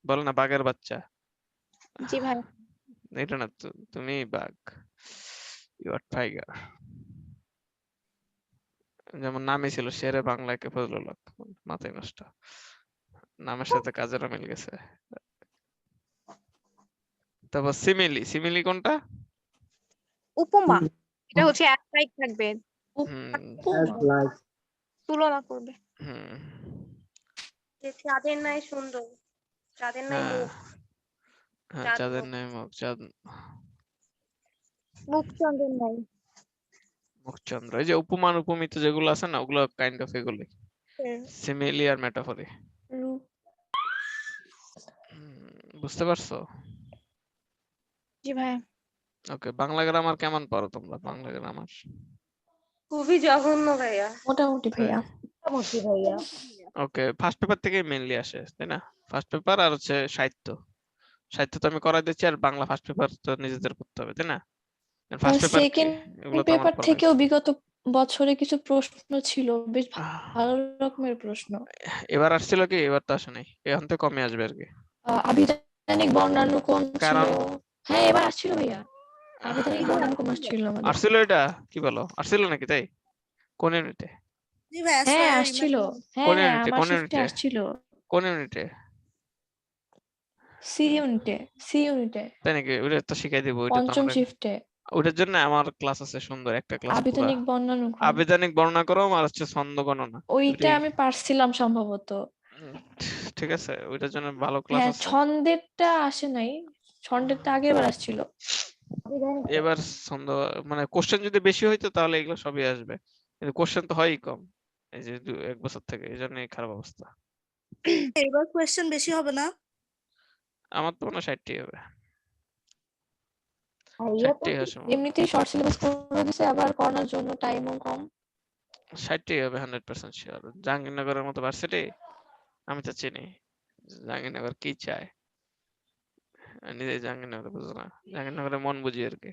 বলো না বাঘের বাচ্চা জি ভাই এটা না তুমি বাঘ ইউ আর টাইগার যেমন নামই ছিল শেরে বাংলাকে ফজলুল হক মাথায় নষ্ট নামের সাথে কাজের মিল গেছে তারপর সিমিলি কোনটা উপমা এটা হচ্ছে একটাই থাকবে হুম As like তুলনা করবে। হুম যে চাঁদের নাই সুন্দর চাঁদের নাই হ্যাঁ মুখ হ্যাঁ চাঁদ চাঁদের মুখ। নেই মুখ চাঁদ মুখ চন্দ্রের নাই। মুখচন্দ্র এই যে উপমান উপমিত যেগুলো আছে না ওগুলো কাইন্ড অফ এগুলি সিমিলি আর মেটাফরি বুঝতে পারছো জি ভাই ওকে বাংলা গ্রামার কেমন পারো তোমরা বাংলা গ্রামার খুবই জঘন্য ভাইয়া। মোটামুটি ভাইয়া। মোটামুটি ভাইয়া ওকে, ফার্স্ট পেপার থেকে মেইনলি আসে তাই না? ফার্স্ট পেপার আর হচ্ছে সাহিত্য। সাহিত্য তো আমি করাই দিচ্ছি, আর বাংলা ফার্স্ট পেপার তো নিজেদের করতে হবে তাই না? ফার্স্ট পেপার কি সেকেন্ড এগুলো তো আমার পেপার করা নাই। থেকেও বিগত বছরে কিছু প্রশ্ন ছিল, বেশ আহ, ভালো রকমের প্রশ্ন। এবার আসছিল কি? এবার তো আসে নাই, এখন তো কমে আসবে আর কি। আবিধানিক বর্ণানুক্রম ছিল। কারণ হ্যাঁ, এবার আসছিল ভাইয়া, আবিধানিক বর্ণানুক্রম আসছিল আমাদের। আসছিল, এটা কি বলো, আসছিল নাকি তাই? কোন ইউনিটে? জি ভাই, as হ্যাঁ per I আসছিল, remember. হ্যাঁ কোন হ্যাঁ ইউনিটে? আমার কোন শিফটে ইউনিটে? আসছিল। কোন ইউনিটে? সি ইউনিটে, সি ইউনিটে, তাই নাকি? ওটা তো শিখাই দিব, ওইটা তো পঞ্চম আমরা, শিফটে ওইটার জন্য আমার ক্লাস আছে সুন্দর একটা ক্লাস পুরা। আবিধানিক বর্ণানুক্রম। আবেদনিক বর্ণাক্রম আর হচ্ছে ছন্দ গণনা, ওইটা দুইটাই। আমি পারছিলাম সম্ভবত। উম, ঠিক আছে, ওইটার জন্য ভালো ক্লাস হ্যাঁ, আছে। ছন্দেরটা আসে নাই, ছন্দেরটা আগের বার আসছিল। এবার ছন্দ মানে কোশ্চেন যদি বেশি হইতো তাহলে এগুলো সবই আসবে, কিন্তু কোশ্চেন তো হয়ই কম, এই যে এক বছর থেকে, এই জন্যই খারাপ অবস্থা। এবার কোয়েশ্চেন বেশি হবে না? আমার তো মনে হয় 60টি হবে, ভাইয়া তো 60টি হওয়ার সম্ভব, এমনিতেই শর্ট সিলেবাস করে দিছে, আবার করানোর জন্য টাইমও কম। 60টি হবে 100% শিওর। জাহাঙ্গীরনগরের মতো ভার্সিটি আমি তো চিনি, জাহাঙ্গীরনগর কি চায়, নিজে জাহাঙ্গীরনগর বুঝো না, জাহাঙ্গীরনগরে মন বুঝি আর কি।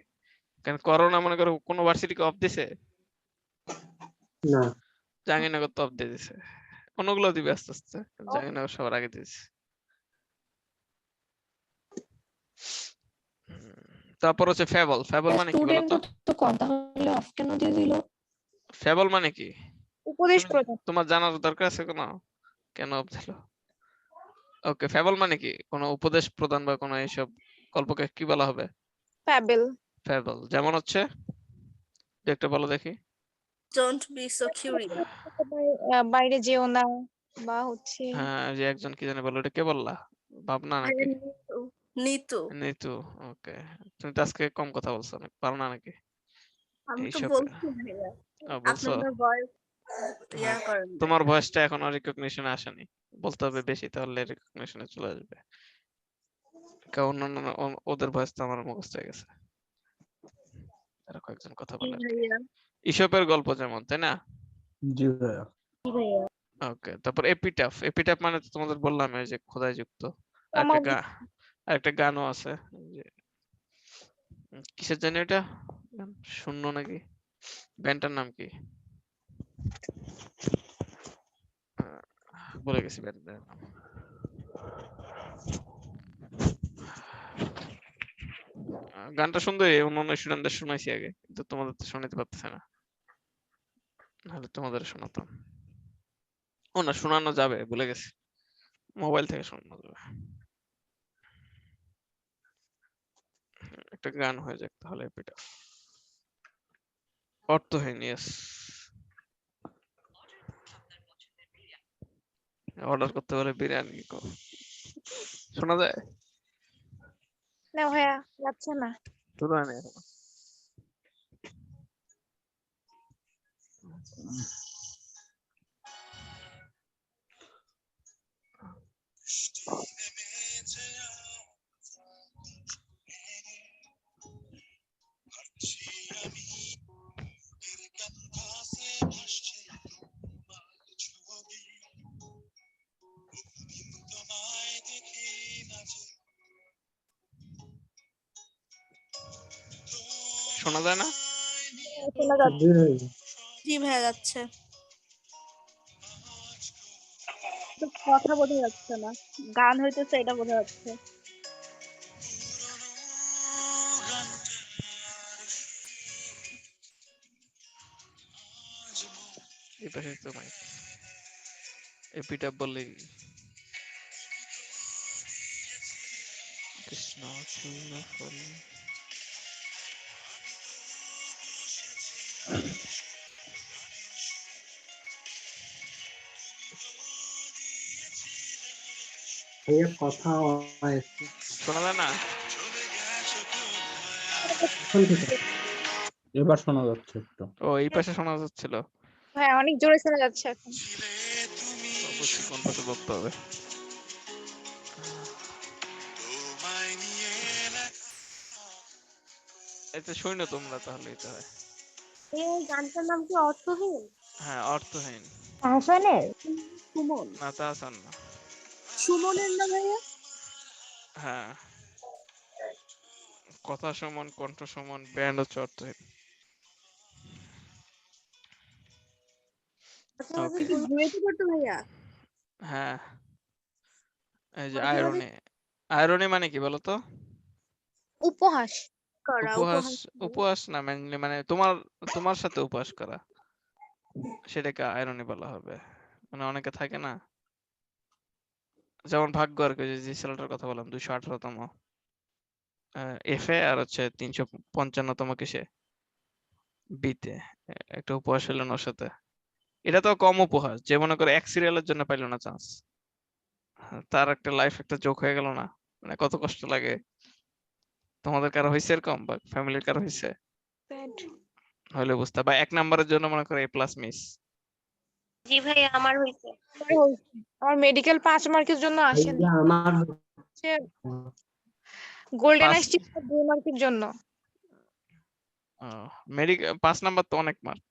কারণ করোনা মনে করো কোনো ভার্সিটিকে অফ দিছে? না, জাহাঙ্গীরনগর তো অফ দিয়ে দিছে, অন্যগুলো দিবে আস্তে আস্তে, জাহাঙ্গীরনগর সবার আগে দিয়েছে। তারপর হচ্ছে ফেবল। ফেবল মানে কি স্টুডেন্ট বলতো? তো কম, তাহলে অফ কেন দিয়ে দিল? ফেবল মানে কি উপদেশ তুমি প্রদান। তোমার জানার দরকার আছে কোনো? কেন অফ দিল? ওকে, ফেবল মানে কি? কোনো উপদেশ প্রদান বা কোনো এইসব গল্পকে কি বলা হবে? ফ্যাবেল। ফেবল। যেমন হচ্ছে দু একটা বলো দেখি। Don't be so curious. বাইরে যেও না, বা হচ্ছে হ্যাঁ, যে একজন কি জানে বলো, এটা কে বললা? ভাবনা নাকি? নিতু। নিতু। ওকে, তুমি তো আজকে কম কথা বলছো, অনেক পারো না নাকি আমি তো এইসব? বলছি ভাইয়া, বলছো? আপনাদের ভয়েস ইয়া হ্যাঁ, করেন নাই। তোমার ভয়েসটা এখনো রিকগনিশনে আসেনি, বলতে হবে বেশি, তাহলে রিকগনিশনে চলে আসবে। কারণ অন্যান্য ওদের ভয়েস তো আমার মুখস্থ হয়ে গেছে। আর কয়েকজন কথা জি বলে আর কি। ভাইয়া। ঈশপের গল্প যেমন, তাই না? জি ভাইয়া। জি ভাইয়া। ওকে, তারপর এপিটাফ। এপিটাফ মানে তো তোমাদের বললাম এই যে খোদাই যুক্ত। আমার আরেকটা গানও আছে, যে কিসের জানি এটা গান, শূন্য নাকি, ব্যান্ডটার নাম কি বলে গেছি ব্যান্ডটার নাম। গানটা সুন্দর, অন্য স্টুডেন্টদের শোনাইছি আগে, কিন্তু তোমাদের তো শোনাতে পারতেছে না, নাহলে তোমাদের শোনাতাম। ও না, শোনানো যাবে, ভুলে গেছি, মোবাইল থেকে শোনানো যাবে। একটা গান হয়ে যাক তাহলে এপিটাফ। অর্থহীন, ইয়েস। অর্ডার করতে বলে বিরিয়ানি শোনা যায়? না ভাইয়া, যাচ্ছে না। শোনা নেই এখনো। শোনা যায় না? শোনা যাচ্ছে। জি ভাইয়া, যাচ্ছে। তো কথা বোঝা যাচ্ছে না, গান হইতেছে এটা বোঝা যাচ্ছে। এই পাশে তো মাইক, এপিটাফ বললেই কৃষ্ণ চূর্ণ ফল। ভাইয়া কথা আসছে শোনা যায় না? এখন থেকে। এবার শোনা যাচ্ছে একটু। ও, এই পাশে শোনা যাচ্ছিল। হ্যাঁ, অনেক জোরে শোনা যাচ্ছে এখন। বুঝছি কোন পাশে বলতে হবে। এতে শুই না তোমরা, তাহলে এটা হয়। এই গানটার নাম কি অর্থহীন? হ্যাঁ, অর্থহীন। তাহসানের? সুমন না তাহসান না। সুমনের না ভাইয়া? হ্যাঁ, কথা সমান, কণ্ঠ সমান, ব্যান্ড হচ্ছে অর্থহীন। ওকে, কি বুয়েটে পড়তো ভাইয়া? হ্যাঁ, এই যে পড়াশোনা আয়রনি। আয়রনি মানে কি বলতো? উপহাস। করা উপহাস। উপহাস উপহাস না, মেনলি মানে তোমার তোমার সাথে উপহাস করা, সেটাকে আয়রনি বলা হবে। মানে অনেকে থাকে না, যেমন ভাগ্য আর কি, ওই যে ছেলেটার কথা বললাম 218তম এফে, আর হচ্ছে 355তম কিসে, বিতে। একটা উপহাস হইল না ওর সাথে। এটা তো কম উপহাস, যে মনে করে এক সিরিয়ালের জন্য পাইলো না চান্স, তার একটা লাইফ একটা জোক হয়ে গেল না, মানে কত কষ্ট লাগে। তোমাদের কারো হয়েছে এরকম, বা ফ্যামিলির কারো হয়েছে? হলে বুঝতে, বা 1 নাম্বারের জন্য মনে করে A+ মিস। জি ভাইয়া আমার হয়েছে। আমার মেডিকেল 5 মার্কের জন্য আসেন, ভাইয়া আমার গোল্ডেন পাঁচ- আসছে 2 মার্কের জন্য। মেডিকেল 5 নাম্বার তো অনেক মার্ক।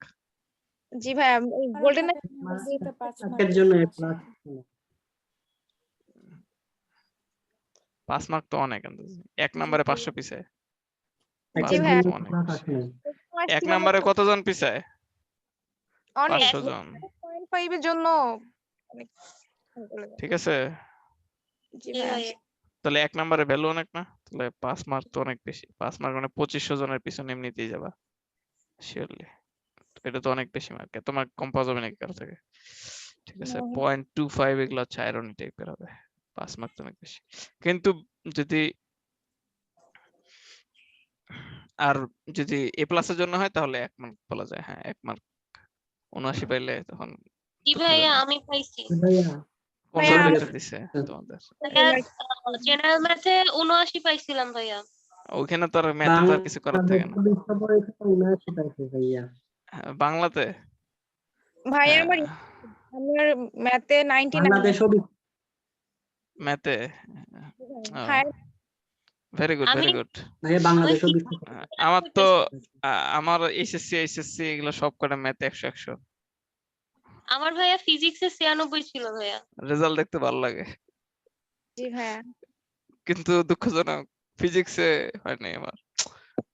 জি ভাইয়া, গোল্ডেন এর জন্য A+। 5 মার্ক তো অনেক, 1 নাম্বারে 500 পিছায়। জি একের ভাইয়া, জন্য তো অনেক ক্লাস বেশি। আসে নাই। 1 নাম্বারে কতজন পিছায়? অনেক 500 জন। 0.5 এর জন্য অনেক। ঠিক আছে, জি জি ভাইয়া, ভাইয়া। তাহলে 1 নাম্বারে ভ্যালু অনেক না? তাহলে 5 মার্ক তো অনেক বেশি। 5 মার্ক মানে 2500 জনের পিছনে এমনিতেই যাবা শিওরলি। এটা তো অনেক বেশি মার্ক, তোমার কম পাওয়া যাবে নাকি কারো থেকে? ঠিক আছে, 0.25 এগুলো হচ্ছে আয়রনি টাইপের হবে। 5 মার্ক তো অনেক বেশি। কিন্তু যদি আর যদি A+ এর জন্য হয় তাহলে 1 মার্ক বলা যায়। হ্যাঁ, 1 মার্ক 79 পাইলে তখন জি ভাইয়া আমি পাইছি। ভাইয়া কোন ভাইয়া, সাবজেক্টে দিছে তোমাদের? জেনারেল ম্যাথে 79 পাইছিলাম ভাইয়া। ওইখানে তো আর ম্যাথে তো আর কিছু করার থাকে না। বাংলাদেশ পরীক্ষা 79 পাইছে ভাইয়া। হ্যাঁ, বাংলাতে ভাইয়া হ্যাঁ, আমার ম্যাথে 99। বাংলাদেশ ম্যাথে হায়ার ভেরি গুড, আমি ভেরি গুড। ভাইয়া বাংলাদেশ আমার তো আমার এইচএসসি এগুলো সব কটা ম্যাথে 100 আমার ভাইয়া ফিজিক্সে 96 ছিল ভাইয়া। রেজাল্ট দেখতে ভালো লাগে, জি ভাইয়া, কিন্তু দুঃখজনক ফিজিক্সে হয় নাই আমার।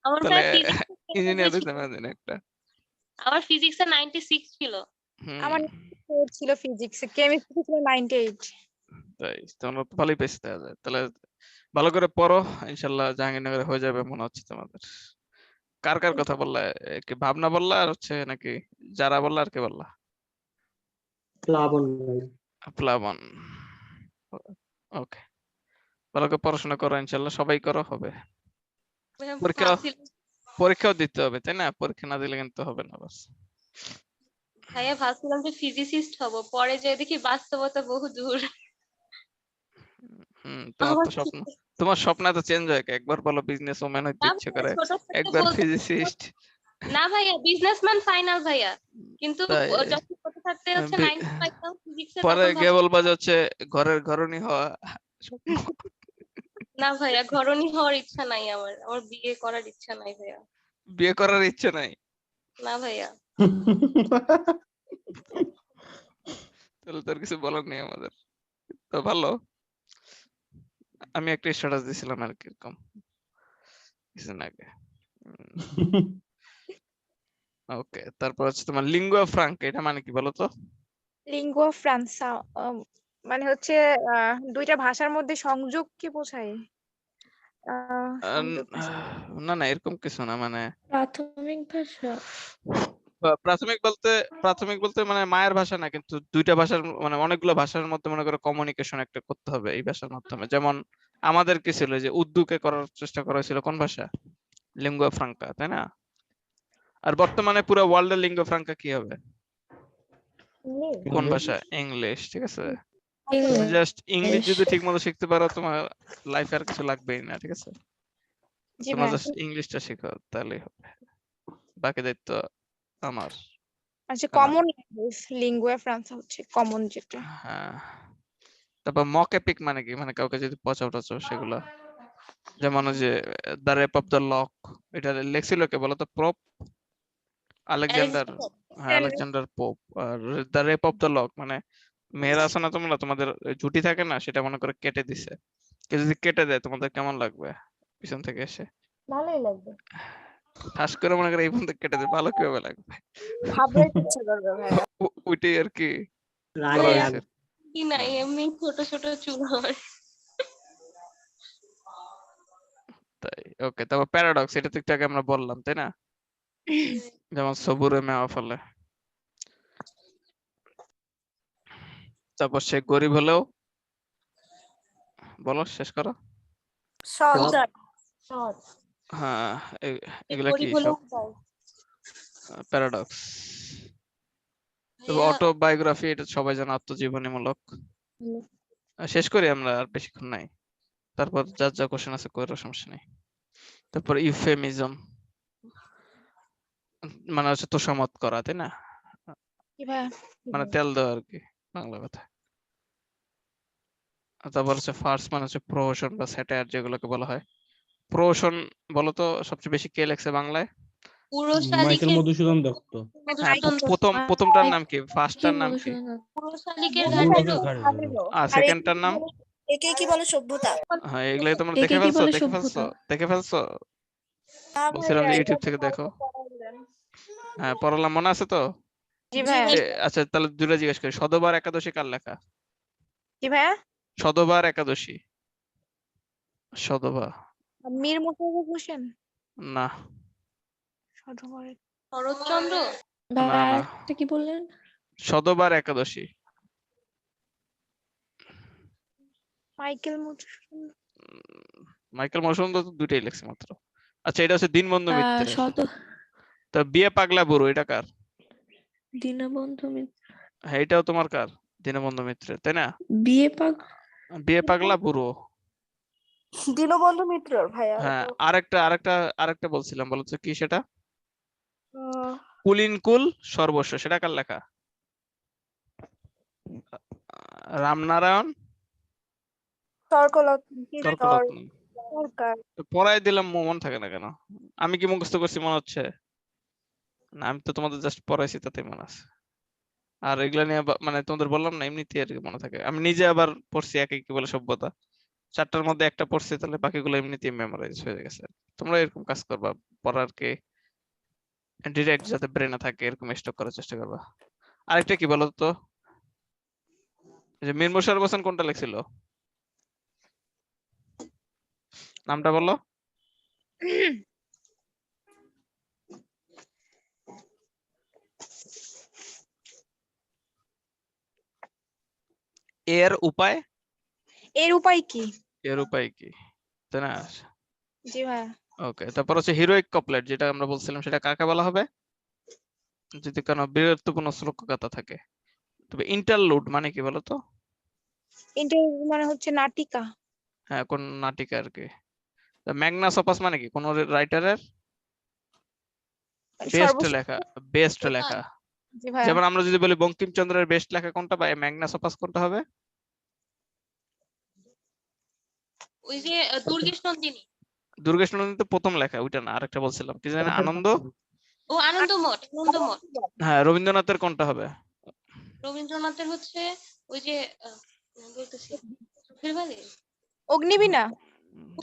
আমার তাহলে ভাইয়া ফিজিক্সে ইঞ্জিনিয়ার 96 দিতে ছিল। পারতেন একটা। আমার ফিজিক্সে 96 ছিল। আমার 94 ছিল ফিজিক্সে, কেমিস্ট্রি ছিল 98। তাই তোমরা তো ভালোই পেয়েছো তাহলে। তাহলে ভালো করে পড়ো, ইনশাল্লাহ জাহাঙ্গীরনগরে হয়ে যাবে মনে হচ্ছে তোমাদের। কার কার কথা বললা? কি ভাবনা বললা, আর হচ্ছে নাকি যারা বললা, আর কে বললা? প্লাবন ভাই। প্লাবন। ওকে, ভালো করে পড়াশোনা করো, ইনশাল্লাহ সবাই করো, হবে। ভাইয়া পরীক্ষা ভাবছিলাম পরীক্ষাও দিতে হবে, তাই না? পরীক্ষা না দিলে কিন্তু হবে না বাস। যে ফিজিসিস্ট হব, পরে যে দেখি বাস্তবতা বহু দূর। তোমার আমার তো স্বপ্ন, তোমার স্বপ্ন তো চেঞ্জ হয়, একবার বলো বিজনেস ওম্যান হইতে না ইচ্ছে ভাইয়া, করে, ছোট থেকে একবার বলতে ফিজিসিস্ট। না ভাইয়া, বিজনেসম্যান ফাইনাল ভাইয়া। কিন্তু তাই যখন ছোট থাকতে হচ্ছে বি- 90 পাইতাম ফিজিক্সে, পরে তখন গিয়ে ভাবতাম বলবা যে হচ্ছে ঘরের ঘরণী হওয়া স্বপ্ন। না ভাইয়া, ঘরণী হওয়ার ইচ্ছা নাই আমার। আমার বিয়ে করার ইচ্ছা নাই ভাইয়া। বিয়ে করার ইচ্ছে নাই? না ভাইয়া। তাহলে তোর কিছু বলার নেই আমাদের, তো ভালো। আমি একটা স্ট্যাটাস দিছিলাম আর কি এরকম কিছুদিন আগে। ওকে, তারপর হচ্ছে তোমার লিঙ্গুয়া ফ্রাঙ্কা, এটা মানে কি বলো তো? লিঙ্গুয়া ফ্রান্সা মানে হচ্ছে দুইটা ভাষার মধ্যে সংযোগকে বোঝায়। সংযোগ ভাষা। না না, এরকম কিছু না, মানে প্রাথমিক ভাষা। প্রাথমিক বলতে মানে মায়ের ভাষা না, কিন্তু দুইটা ভাষার মানে অনেকগুলো ভাষার মধ্যে মনে করো কমিউনিকেশন একটা করতে হবে এই ভাষার মাধ্যমে। যেমন আমাদের কি ছিল, যে উর্দুকে করার চেষ্টা করা হয়েছিল কোন ভাষা? লিঙ্গুয়া ফ্রাঙ্কা, তাই না? আর বর্তমানে পুরো ওয়ার্ল্ডের লিঙ্গুয়া ফ্রাঙ্কা কি হবে? কোন ভাষা? ইংলিশ। ঠিক আছে, তুমি জাস্ট ইংলিশ যদি ঠিক মতো শিখতে পারো, তোমার লাইফে আর কিছু লাগবেই না। ঠিক আছে, জি তোমার ভাইয়া, জাস্ট ইংলিশটা শেখো, তাহলেই হবে। বাকি দায়িত্ব আমার। আচ্ছা আমার। কমন লিঙ্গুয়া ফ্রান্সা হচ্ছে কমন যেটা। হ্যাঁ, তারপর মক এপিক মানে কি? মানে কাউকে যদি পচাও টচাও সেগুলো, যেমন ওই যে the rape of the lock, এটা লেখছিল কে বলতো? প্রপ আলেকজান্ডার হ্যাঁ Alexander pope. Are the rape of the lock মানে মেয়েরা আছে না তোমরা, তোমাদের জুটি থাকে না, সেটা মনে করে কেটে দিছে। কেউ যদি কেটে দেয় তোমাদের কেমন লাগবে পিছন থেকে এসে? ভালোই লাগবে। ঠাস করে মনে করে এই পর্যন্ত কেটে দেয়, ভালো কিভাবে লাগবে? থাপড়াইতে ইচ্ছা করবে ভাইয়া। ওইটাই আর কি রাগে করা ভাইয়া, হয়েছে। কি নাই এমনি ছোট ছোট চুল আমার। তাই ওকে, তারপর প্যারাডক্স, এটা তো একটু আগে আমরা বললাম তাই না, যেমন সবুরে মেওয়া ফলে। তারপর সে গরিব হলেও, বলো শেষ করো। সৎ। সৎ। হ্যাঁ এগুলা কি গরিব হলেও সব যায়। প্যারাডক্স। তবে ভাইয়া, অটোবায়োগ্রাফি এটা সবাই জানে, আত্মজীবনীমূলক। শেষ করি আমরা, আর বেশিক্ষণ নাই। তারপর যার যা কোশ্চেন আছে কইরো, সমস্যা নেই। তারপর ইউফেমিজম মানে হচ্ছে তোষামত করা তাই না, কি ভাইয়া? মানে তেল দেওয়া আর কি বাংলা কথা। আর তারপর হচ্ছে ফার্স মানে হচ্ছে প্রহসন বা স্যাটায়ার যেগুলোকে বলা হয়। প্রহসন বলতো সবচেয়ে বেশি কে লেখছে বাংলায়? পুরো মাইকেল শালিকের মধুসূদন দত্ত। হ্যাঁ মধুসূদন প্রথমটার নাম কি, ফার্স্টটার নাম কি, মধুসূদন দত্ত। পুরো শালিকের মূলকের ঘাটে ঘাড়ে। আর সেকেন্ডটার নাম? একে কি বলে সভ্যতা? হ্যাঁ এগুলো তোমরা একে দেখে কি ফেলছো, বলে দেখে ফেলছো, সভ্যতা? দেখে ফেলছো? না বলছিলাম ভাইয়া, যে এটা ইউটিউব তো থেকে দেখো। কালকে পড়াইলেন। হ্যাঁ পড়ালাম, মনে আছে তো? জি জি ভাইয়া। ভাইয়া। আচ্ছা তাহলে দুটো জিজ্ঞেস করি, শতবার একাদশী কার লেখা? কি ভাইয়া? শতবার একাদশী, শতবা? মীর মোশাররফ হোসেন। না শতবরে শরৎচন্দ্র। না ভাই না, আরেকটা কি বললেন? শতবার একাদশী। মাইকেল মধুসূদন। মাইকেল মধুসূদন দত্ত দুইটাই লেখছে মাত্র। আচ্ছা এটা হচ্ছে দীনবন্ধু মিত্রের। শত তো বিয়ে পাগলা বুড়ো এটা কার? দীনবন্ধু মিত্র। হ্যাঁ এটাও তোমার কার? দীনবন্ধু মিত্রের তাই না? বিয়ে পাগ বিয়ে পাগলা বুড়ো। দীনবন্ধু মিত্রর ভাইয়া। হ্যাঁ ওটা। আরেকটা বলছিলাম, বলছো কি সেটা? আহ, কুলিনকুল সর্বস্ব, সেটা কার লেখা? রামনারায়ণ তর্করত্ন। সরকার। তো পড়াই দিলাম, মনে থাকে না কেন? আমি কি মুখস্থ করছি মনে হচ্ছে? না আমি তো তোমাদের জাস্ট পড়াইছি, তাতেই মনে আছে। আর এগুলা নিয়ে মানে তোমাদের বললাম না, এমনিতে আর কি মনে থাকে। আমি নিজে আবার পড়ছি একে কি বলে সভ্যতা, 4টার মধ্যে একটা পড়ছি, তাহলে বাকিগুলো এমনিতেই মেমোরাইজ হয়ে গেছে। তোমরা এরকম কাজ করবা, পড়ার কে ডিরেক্ট যাতে ব্রেনে থাকে এরকম স্টক করার চেষ্টা করবা। আরেকটা কি বলো তো, এই যে মীর মশাররফ হোসেন কোনটা লিখছিল, নামটা বলো? এর উপায়, এর উপায় কি? এর উপায় কি, তাই না? জি ভাইয়া। ওকে, তারপর হচ্ছে হিরোইক কপলেট, যেটা আমরা বলছিলাম, সেটা কাকে বলা হবে? যদি কোনো বীরত্বপূর্ণ শ্লোকগাথা থাকে। তবে ইন্টারলুড মানে কি বলতো? ইন্টারভিউ মানে হচ্ছে নাটিকা। হ্যাঁ কোন নাটিকা আর কি। ম্যাগনাস অপাস মানে কি, কোন রাইটারের বেস্ট সর্বশেষ। লেখা, বেস্ট লেখা। জি ভাইয়া। যেমন আমরা যদি বলি বঙ্কিমচন্দ্রের বেস্ট লেখা কোনটা, বা ম্যাগনাস অপাস কোনটা হবে? ওই যে দুর্গেশ নন্দিনী। দুর্গেশ নন্দিনী তো প্রথম লেখা, ওইটা না, আরেকটা বলছিলাম কি জানি, আনন্দ। ও আনন্দমঠ, আনন্দমঠ। হ্যাঁ রবীন্দ্রনাথের কোনটা হবে? রবীন্দ্রনাথের হচ্ছে ওই যে বলতেছি চোখের বালি। অগ্নিবীণা।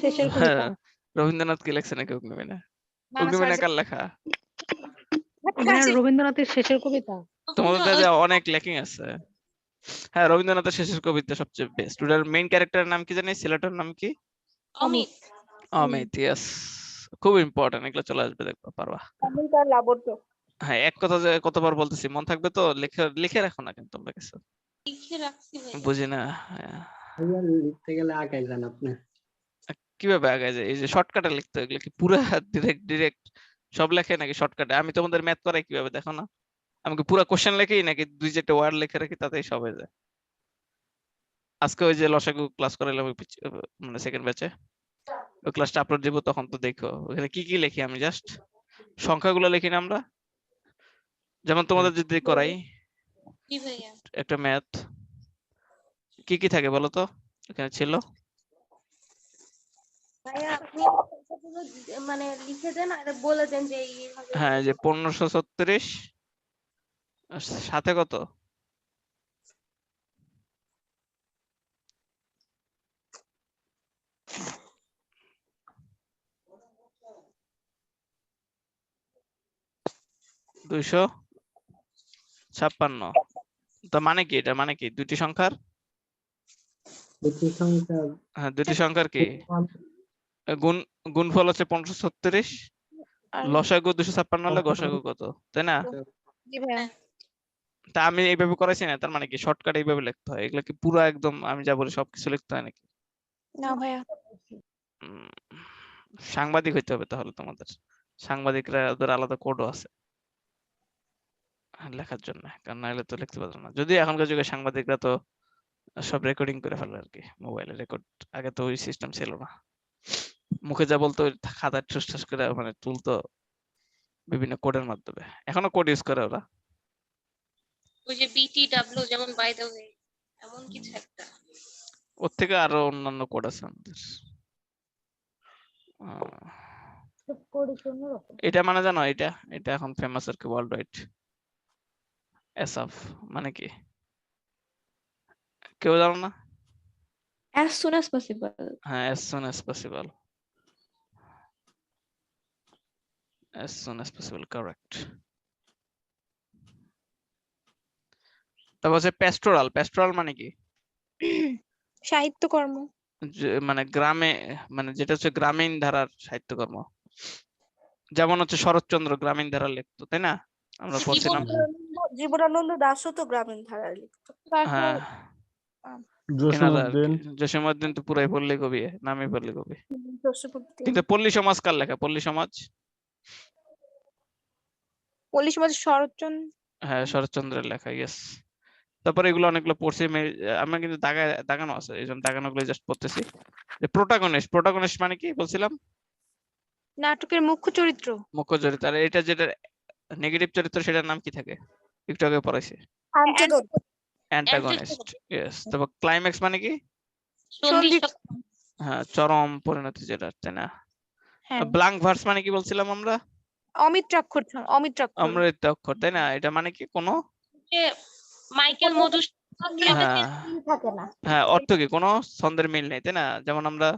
শেষের কবিতা। হ্যাঁ রবীন্দ্রনাথ কি লেখছে নাকি অগ্নিবীণা? না, অগ্নিবীণা স্যার, কার লেখা? মানে রবীন্দ্রনাথের শেষের কবিতা। তোমাদের কাছে অনেক লেখিং আছে। হ্যাঁ রবীন্দ্রনাথের শেষের কবিতা সবচেয়ে বেস্ট। ওটার মেইন ক্যারেক্টারের নাম কি জানি, ছেলেটার নাম কি? অমিত। অমিত, ইয়েস। খুব ইম্পর্টেন্ট, এগুলো চলে আসবে, দেখবা পারবা। অমিত আর লাবণ্য। হ্যাঁ এক কথা যে কতবার বলতেছি, মন থাকবে তো? লিখে লিখে রাখো না কিন্তু তোমরা কিছু? লিখে রাখছি ভাইয়া। বুঝি না। হ্যাঁ। ভাইয়া লিখতে গেলে আগাই যান আপনি। কিভাবে আগে যায়? এই যে শর্টকাটে লিখতে হয়, এগুলো কি পুরা ডিরেক্ট সব লেখে নাকি শর্টকাটে? আমি তোমাদের ম্যাথ করাই কিভাবে দেখো না? আমি কি পুরা কোশ্চেন লেখেই নাকি 2-4টা ওয়ার্ড লিখে রাখি, তাতেই সব হয়ে যায়? আজকে ওই যে লসাগু ক্লাস করাইলাম মানে সেকেন্ড ব্যাচে, ওই ক্লাসটা আপলোড দিব, তখন তো দেখো ওখানে কি কি লিখি। আমি জাস্ট সংখ্যাগুলো লিখি না আমরা? যেমন তোমাদের যদি করাই জি ভাইয়া। একটা ম্যাথ, কি কি থাকে বলো তো এখানে ছিল? ভাইয়া আপনি কথাগুলো মানে লিখে দেন আর বলে দেন যে এইভাবে। হ্যাঁ যে 1536 আর সাথে কত? দুইশো 56। তো মানে কি, এটা মানে কি দুইটি সংখ্যার? দুটি সংখ্যা হ্যাঁ, দুইটি সংখ্যার কি গুণ, গুণফল হচ্ছে 536, আর লসাগু 256 হলে গসাগু কত, তাই না? জি ভাইয়া। তা আমি এইভাবে করাইছি না, তার মানে কি শর্টকাট এইভাবে লিখতে হয়? এগুলো কি পুরো একদম আমি যা বলি সবকিছু লিখতে হয় নাকি? না ভাইয়া। উম, সাংবাদিক হইতে হবে তাহলে তোমাদের। সাংবাদিকরা ওদের আলাদা কোডও আছে লেখার জন্য, কারণ নাহলে তো লিখতে পারবে না। যদি এখনকার যুগে সাংবাদিকরা তো সব রেকর্ডিং করে ফেলে আর কি, মোবাইলে রেকর্ড। আগে তো ওই সিস্টেম ছিল না, মুখে যা বলতো ওই খাতায় ঠুস ঠাস করে মানে তুলতো বিভিন্ন কোডের মাধ্যমে। এখনো কোড ইউজ করে ওরা। ওই যে BTW যেমন বাই দ্য ওয়ে এমন কিছু একটা। ওর থেকে আরো অন্যান্য কোড আছে আমাদের। এটা মানে জানো, এটা এটা এখন ফেমাস আর কি ওয়ার্ল্ড ওয়াইড। এসএফ মানে কি কেউ জানো না? as soon as possible. হ্যাঁ, as soon as possible, as soon as possible, correct. তারপর হচ্ছে প্যাস্টোরাল। প্যাস্টোরাল মানে কি? সাহিত্যকর্ম। মানে গ্রামে, মানে যেটা হচ্ছে গ্রামীণ ধারার সাহিত্যকর্ম। যেমন হচ্ছে শরৎচন্দ্র গ্রামীণ ধারা লিখতো, তাই না? আমরা পড়ছিলাম। জীবনানন্দ দাশও তো গ্রামীণ ধারায় লিখতো। হ্যাঁ, এনারা আর কি। জসীমউদ্দিন তো পুরাই পল্লী কবি, নামই পল্লী কবি। জসীমউদ্দিন। কিন্তু পল্লী সমাজ কার লেখা? পল্লী সমাজ, পল্লী সমাজ শরৎচন্দ্র। হ্যাঁ, শরৎচন্দ্রের লেখা, ইয়েস। তারপরে এগুলো অনেকগুলো পড়ছি, আমরা কিন্তু দাগানো আছে, এই জন্য দাগানো গুলো জাস্ট পড়তেছি। প্রোটাগনিস্ট, প্রোটাগনিস্ট মানে কি বলছিলাম? নাটকের মুখ্য চরিত্র। মুখ্য চরিত্র। আর এটা যেটা নেগেটিভ চরিত্র সেটার নাম কি থাকে? একটু আগে পড়াইছি, অ্যান্টাগনিস্ট, ইয়েস। তারপর ক্লাইম্যাক্স মানে কি? সন্ধি। হ্যাঁ, চরম পরিণতি যেটা, তাই না? হ্যাঁ। ব্ল্যাঙ্ক ভার্স মানে কি বলছিলাম আমরা? অমিত্রাক্ষর। অমিত্রাক্ষর। অমৃত অক্ষর, তাই না? এটা মানে কি কোনো মাইকেল মধুসূদন থাকে না। হ্যাঁ, অর্থ কি কোনো ছন্দের মিল নেই, তাই না? যেমন আমরা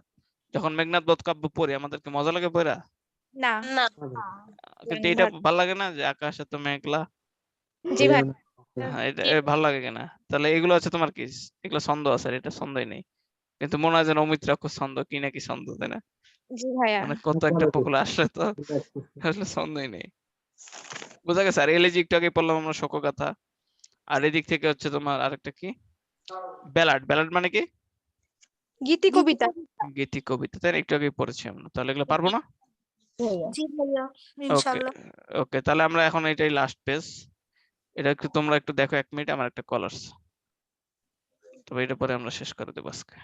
যখন মেঘনাদ বধ কাব্য পড়ি আমাদেরকে মজা লাগে পড়া, না। না। কিন্তু এটা ভালো লাগে না যে আকাশ এত মেঘলা? জি ভাই। হ্যাঁ, এটা ভালো লাগে কিনা? তাহলে এগুলো হচ্ছে তোমার কি, এগুলো ছন্দ আছে, আর এটা ছন্দই নেই। কিন্তু মনে হয় যেন অমিত্র অক্ষর ছন্দ, কি নাকি ছন্দ, তাই না? জি ভাইয়া। মানে কত একটা পপুলার আসলে তো আসলে ছন্দই নেই। বোঝা গেছে? আর এলিজি একটু আগে পড়লাম আমরা শোকগাথা। আর এদিক থেকে হচ্ছে তোমার আরেকটা কি, ব্যালাড। ব্যালাড মানে কি? গীতি কবিতা। গীতি কবিতা, তাই না? একটু আগে পড়েছি আমরা। তাহলে এগুলো পারবো না? জি ভাইয়া, ওকে, ইনশাআল্লাহ। ওকে, তাহলে আমরা এখন এটাই লাস্ট পেজ। এটা একটু তোমরা একটু দেখো 1 মিনিট, আমার একটা কল আসছে, তবে এটা পরে আমরা শেষ করে দেবো আজকে।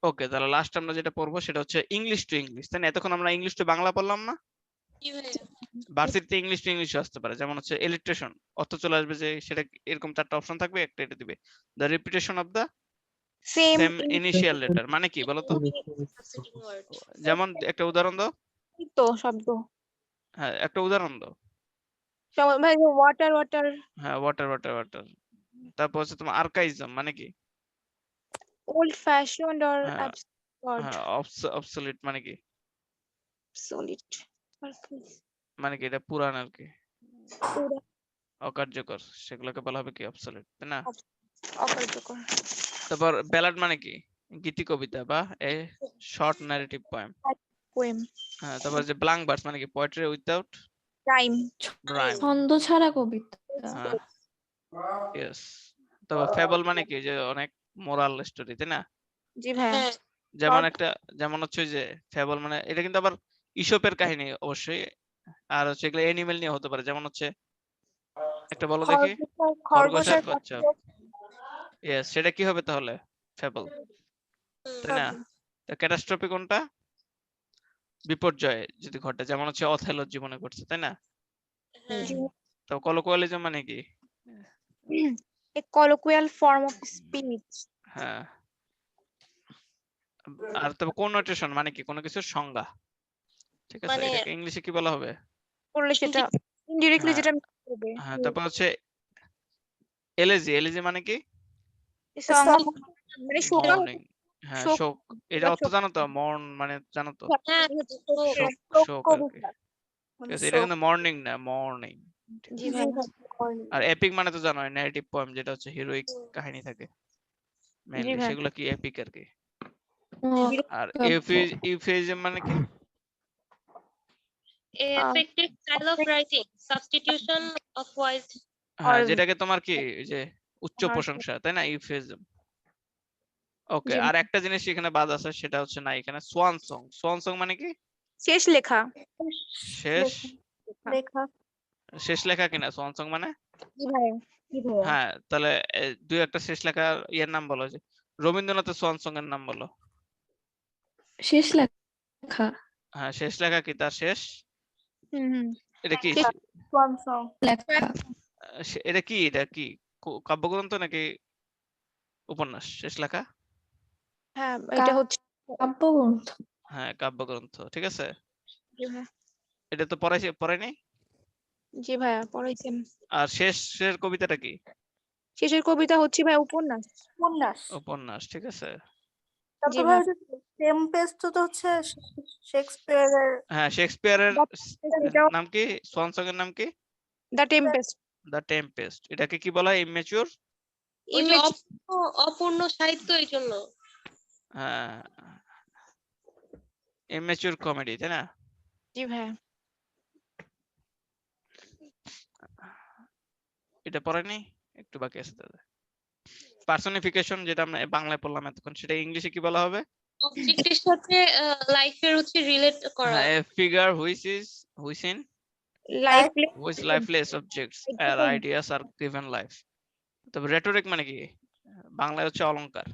ওকে, তাহলে লাস্ট আমরা যেটা পড়বো সেটা হচ্ছে ইংলিশ টু ইংলিশ, তাই না? এতক্ষণ আমরা ইংলিশ টু বাংলা পড়লাম না? ভার্সিটিতে ইংলিশ টু ইংলিশ আসতে পারে, যেমন হচ্ছে ইলিট্রেশন, অর্থ চলে আসবে যে সেটা এরকম 4টা অপশন থাকবে, একটা এটা দিবে। The repetition of the same same initial letter মানে কি বলতো? যেমন একটা উদাহরণ দাও। তো শব্দ। হ্যাঁ, একটা উদাহরণ দাও। ভাই ওয়াটার ওয়াটার। হ্যাঁ, ওয়াটার ওয়াটার ওয়াটার, তারপর হচ্ছে তোমার আর্কাইজম মানে কি? ওল্ড ফ্যাশনড অর হ্যাঁ, অ্যাবসার্ড হ্যাঁ, অবসলিট মানে কি? সলিড মানে কি এটা পুরান আর কি, অকার্যকর, সেগুলোকে বলা হবে কি অবসলিট, তাই না? অকার্যকর তারপর ব্যালাড মানে কি? গীতি কবিতা বা a short narrative poem. Poem হ্যাঁ, তারপর যে ব্ল্যাঙ্ক ভার্স মানে কি? Poetry without rhyme rhyme. ছন্দ ছাড়া কবিতা। হ্যাঁ, ইয়েস। তারপর ফেবল মানে কি? যে অনেক মোরাল স্টোরি, তাই না? জি ভাইয়া যেমন Short- একটা, যেমন হচ্ছে যে ফেবল মানে এটা কিন্তু আবার ইসপের কাহিনী অবশ্যই, আর হচ্ছে এগুলো অ্যানিমেল নিয়ে হতে পারে, যেমন হচ্ছে একটা বলো দেখি। খরগোশের কচ্ছপ। ইয়েস, সেটা কি হবে তাহলে? ফেবল, তাই না? তো ক্যাটাস্ট্রফি কোনটা? বিপর্যয় যদি ঘটে, যেমন হচ্ছে অথেলোর জীবনে ঘটছে, তাই না? তো কলোকুয়ালিজম মানে কি? a colloquial form of speech হ্যাঁ। আর তবে কোনোটেশন মানে কি? কোনো কিছুর সংজ্ঞা, ঠিক আছে? মানে এটাকে ইংলিশে কি বলা হবে? করলে সেটা ইনডিরেক্টলি হ্যাঁ, যেটা হবে হ্যাঁ। তারপর হচ্ছে এলেজি। এলেজি মানে কি? সং মানে শোকা মর্নিং। হ্যাঁ, শোক শোক। এটা বা অর্থ শোক। জানো তো? মর্ন মানে জানো তো? হ্যাঁ শোক, শোক শোক আর কি। কবিতা ঠিক মানে আছে, এটা শোক। কিন্তু মর্নিং না, মর্নিং। জি ভাই আর এপিক মানে তো জানোই, ন্যারেটিভ পোয়েম, যেটা হচ্ছে হিরোইক কাহিনী থাকে জি মেইনলি, ভাই সেগুলো কি এপিক আর কি। আহ, আর কাব্য। ইউফেজিজম মানে কি? effective style of writing, substitution of voice. হ্যাঁ, or যেটাকে তোমার কি ওই যে উচ্চ harsh প্রশংসা, তাই না? ইউফেজিজম। ওকে, জি আর একটা জিনিস এখানে বাদ আছে, সেটা হচ্ছে না এখানে সোয়ান সং। সোয়ান সং মানে কি? শেষ লেখা শেষ, লেখা শেষ লেখা কিনা সোয়ান সং মানে? জি ভাই হ্যাঁ, তাহলে দুই একটা শেষ লেখার ইয়ের নাম বলো, যে রবীন্দ্রনাথের সোয়ান সং এর নাম বলো। শেষ লেখা হ্যাঁ, শেষ লেখা কি? তার শেষ, হুম এটা কি? শেষ- সোয়ান সং লেখা এটা কি? এটা কি কাব্যগ্রন্থ নাকি উপন্যাস? শেষ লেখা? হ্যাঁ এটা হচ্ছে কাব্যগ্রন্থ। হ্যাঁ, কাব্যগ্রন্থ, ঠিক আছে। জি ভাই এটা তো পড়াইনি। জি ভাইয়া পড়াইছেন আর শেষের কবিতাটা কি? শেষের কবিতা হচ্ছে ভাই উপন্যাস উপন্যাস। উপন্যাস, ঠিক আছে। জি তারপর ভাই ভাই টেম্পেস্ট তো হচ্ছে শেক্সপিয়ারের হ্যাঁ, শেক্সপিয়ারের এটাও নাম কি? সোয়ান সং এর নাম কি? The Tempest the Tempest. এটাকে কি বলা হয়? ইমেচিউর। ওই যে অপূর্ণ সাহিত্য এই জন্য। হ্যাঁ, ইমেচিউর কমেডি, তাই না? জি ভাই এটা পড়াইনি, একটু বাকি আছে তাহলে। পার্সনিফিকেশন, যেটা আমরা বাংলায় পড়লাম এতক্ষণ, সেটা ইংলিশে কি বলা হবে? অবজেক্টের সাথে লাইফের হচ্ছে রিলেট করা। হ্যাঁ, a figure which in life which lifeless objects or ideas are given life. তবে রেটরিক মানে কি? বাংলায় হচ্ছে অলংকার,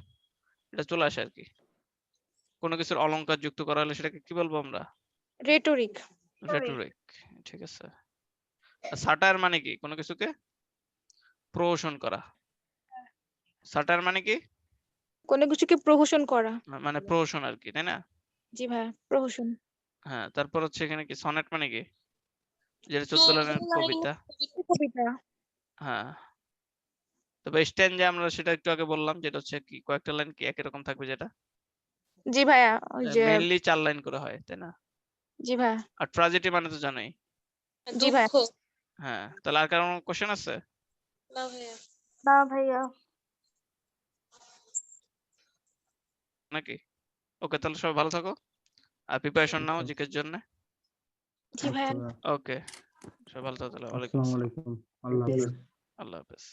এটা চলে আসে আর কি। কোনো কিছুর অলংকার যুক্ত করা হলে সেটাকে কি বলবো আমরা? রেটরিক রেটরিক, ঠিক আছে। সাটায়ার মানে কি? কোনো কিছুকে প্রহসন করা। সাটায়ার মানে কি? কোনো কিছুকে প্রহসন করা মানে প্রহসন আর কি, তাই না? জি ভাই প্রহসন হ্যাঁ, তারপর হচ্ছে এখানে কি সনেট মানে কি? যেটা 14 লাইনের কবিতা। কবিতা হ্যাঁ, তবে স্ট্যান্জা আমরা সেটা একটু আগে বললাম, যেটা হচ্ছে কি কয়েকটা লাইন কি একই রকম থাকবে, যেটা জি ভাইয়া ওই যে মেইনলি 4 লাইন করে হয়, তাই না? জি ভাইয়া আর ট্র্যাজেডি মানে তো জানোই। জি ভাই দুঃখ। হ্যাঁ, তাহলে আর কারণ কোশ্চেন আছে না ভাইয়া। না ভাইয়া নাকি? ওকে, তাহলে সবাই ভালো থাকো আর প্রিপারেশন নাও জিকের জন্য। জি ভাইয়া ওকে, সবাই ভালো থাকো তাহলে। ওয়ালাইকুম আসসালামু আসসালাম। আলাইকুম, আল্লাহ হাফেজ। আল্লাহ হাফেজ।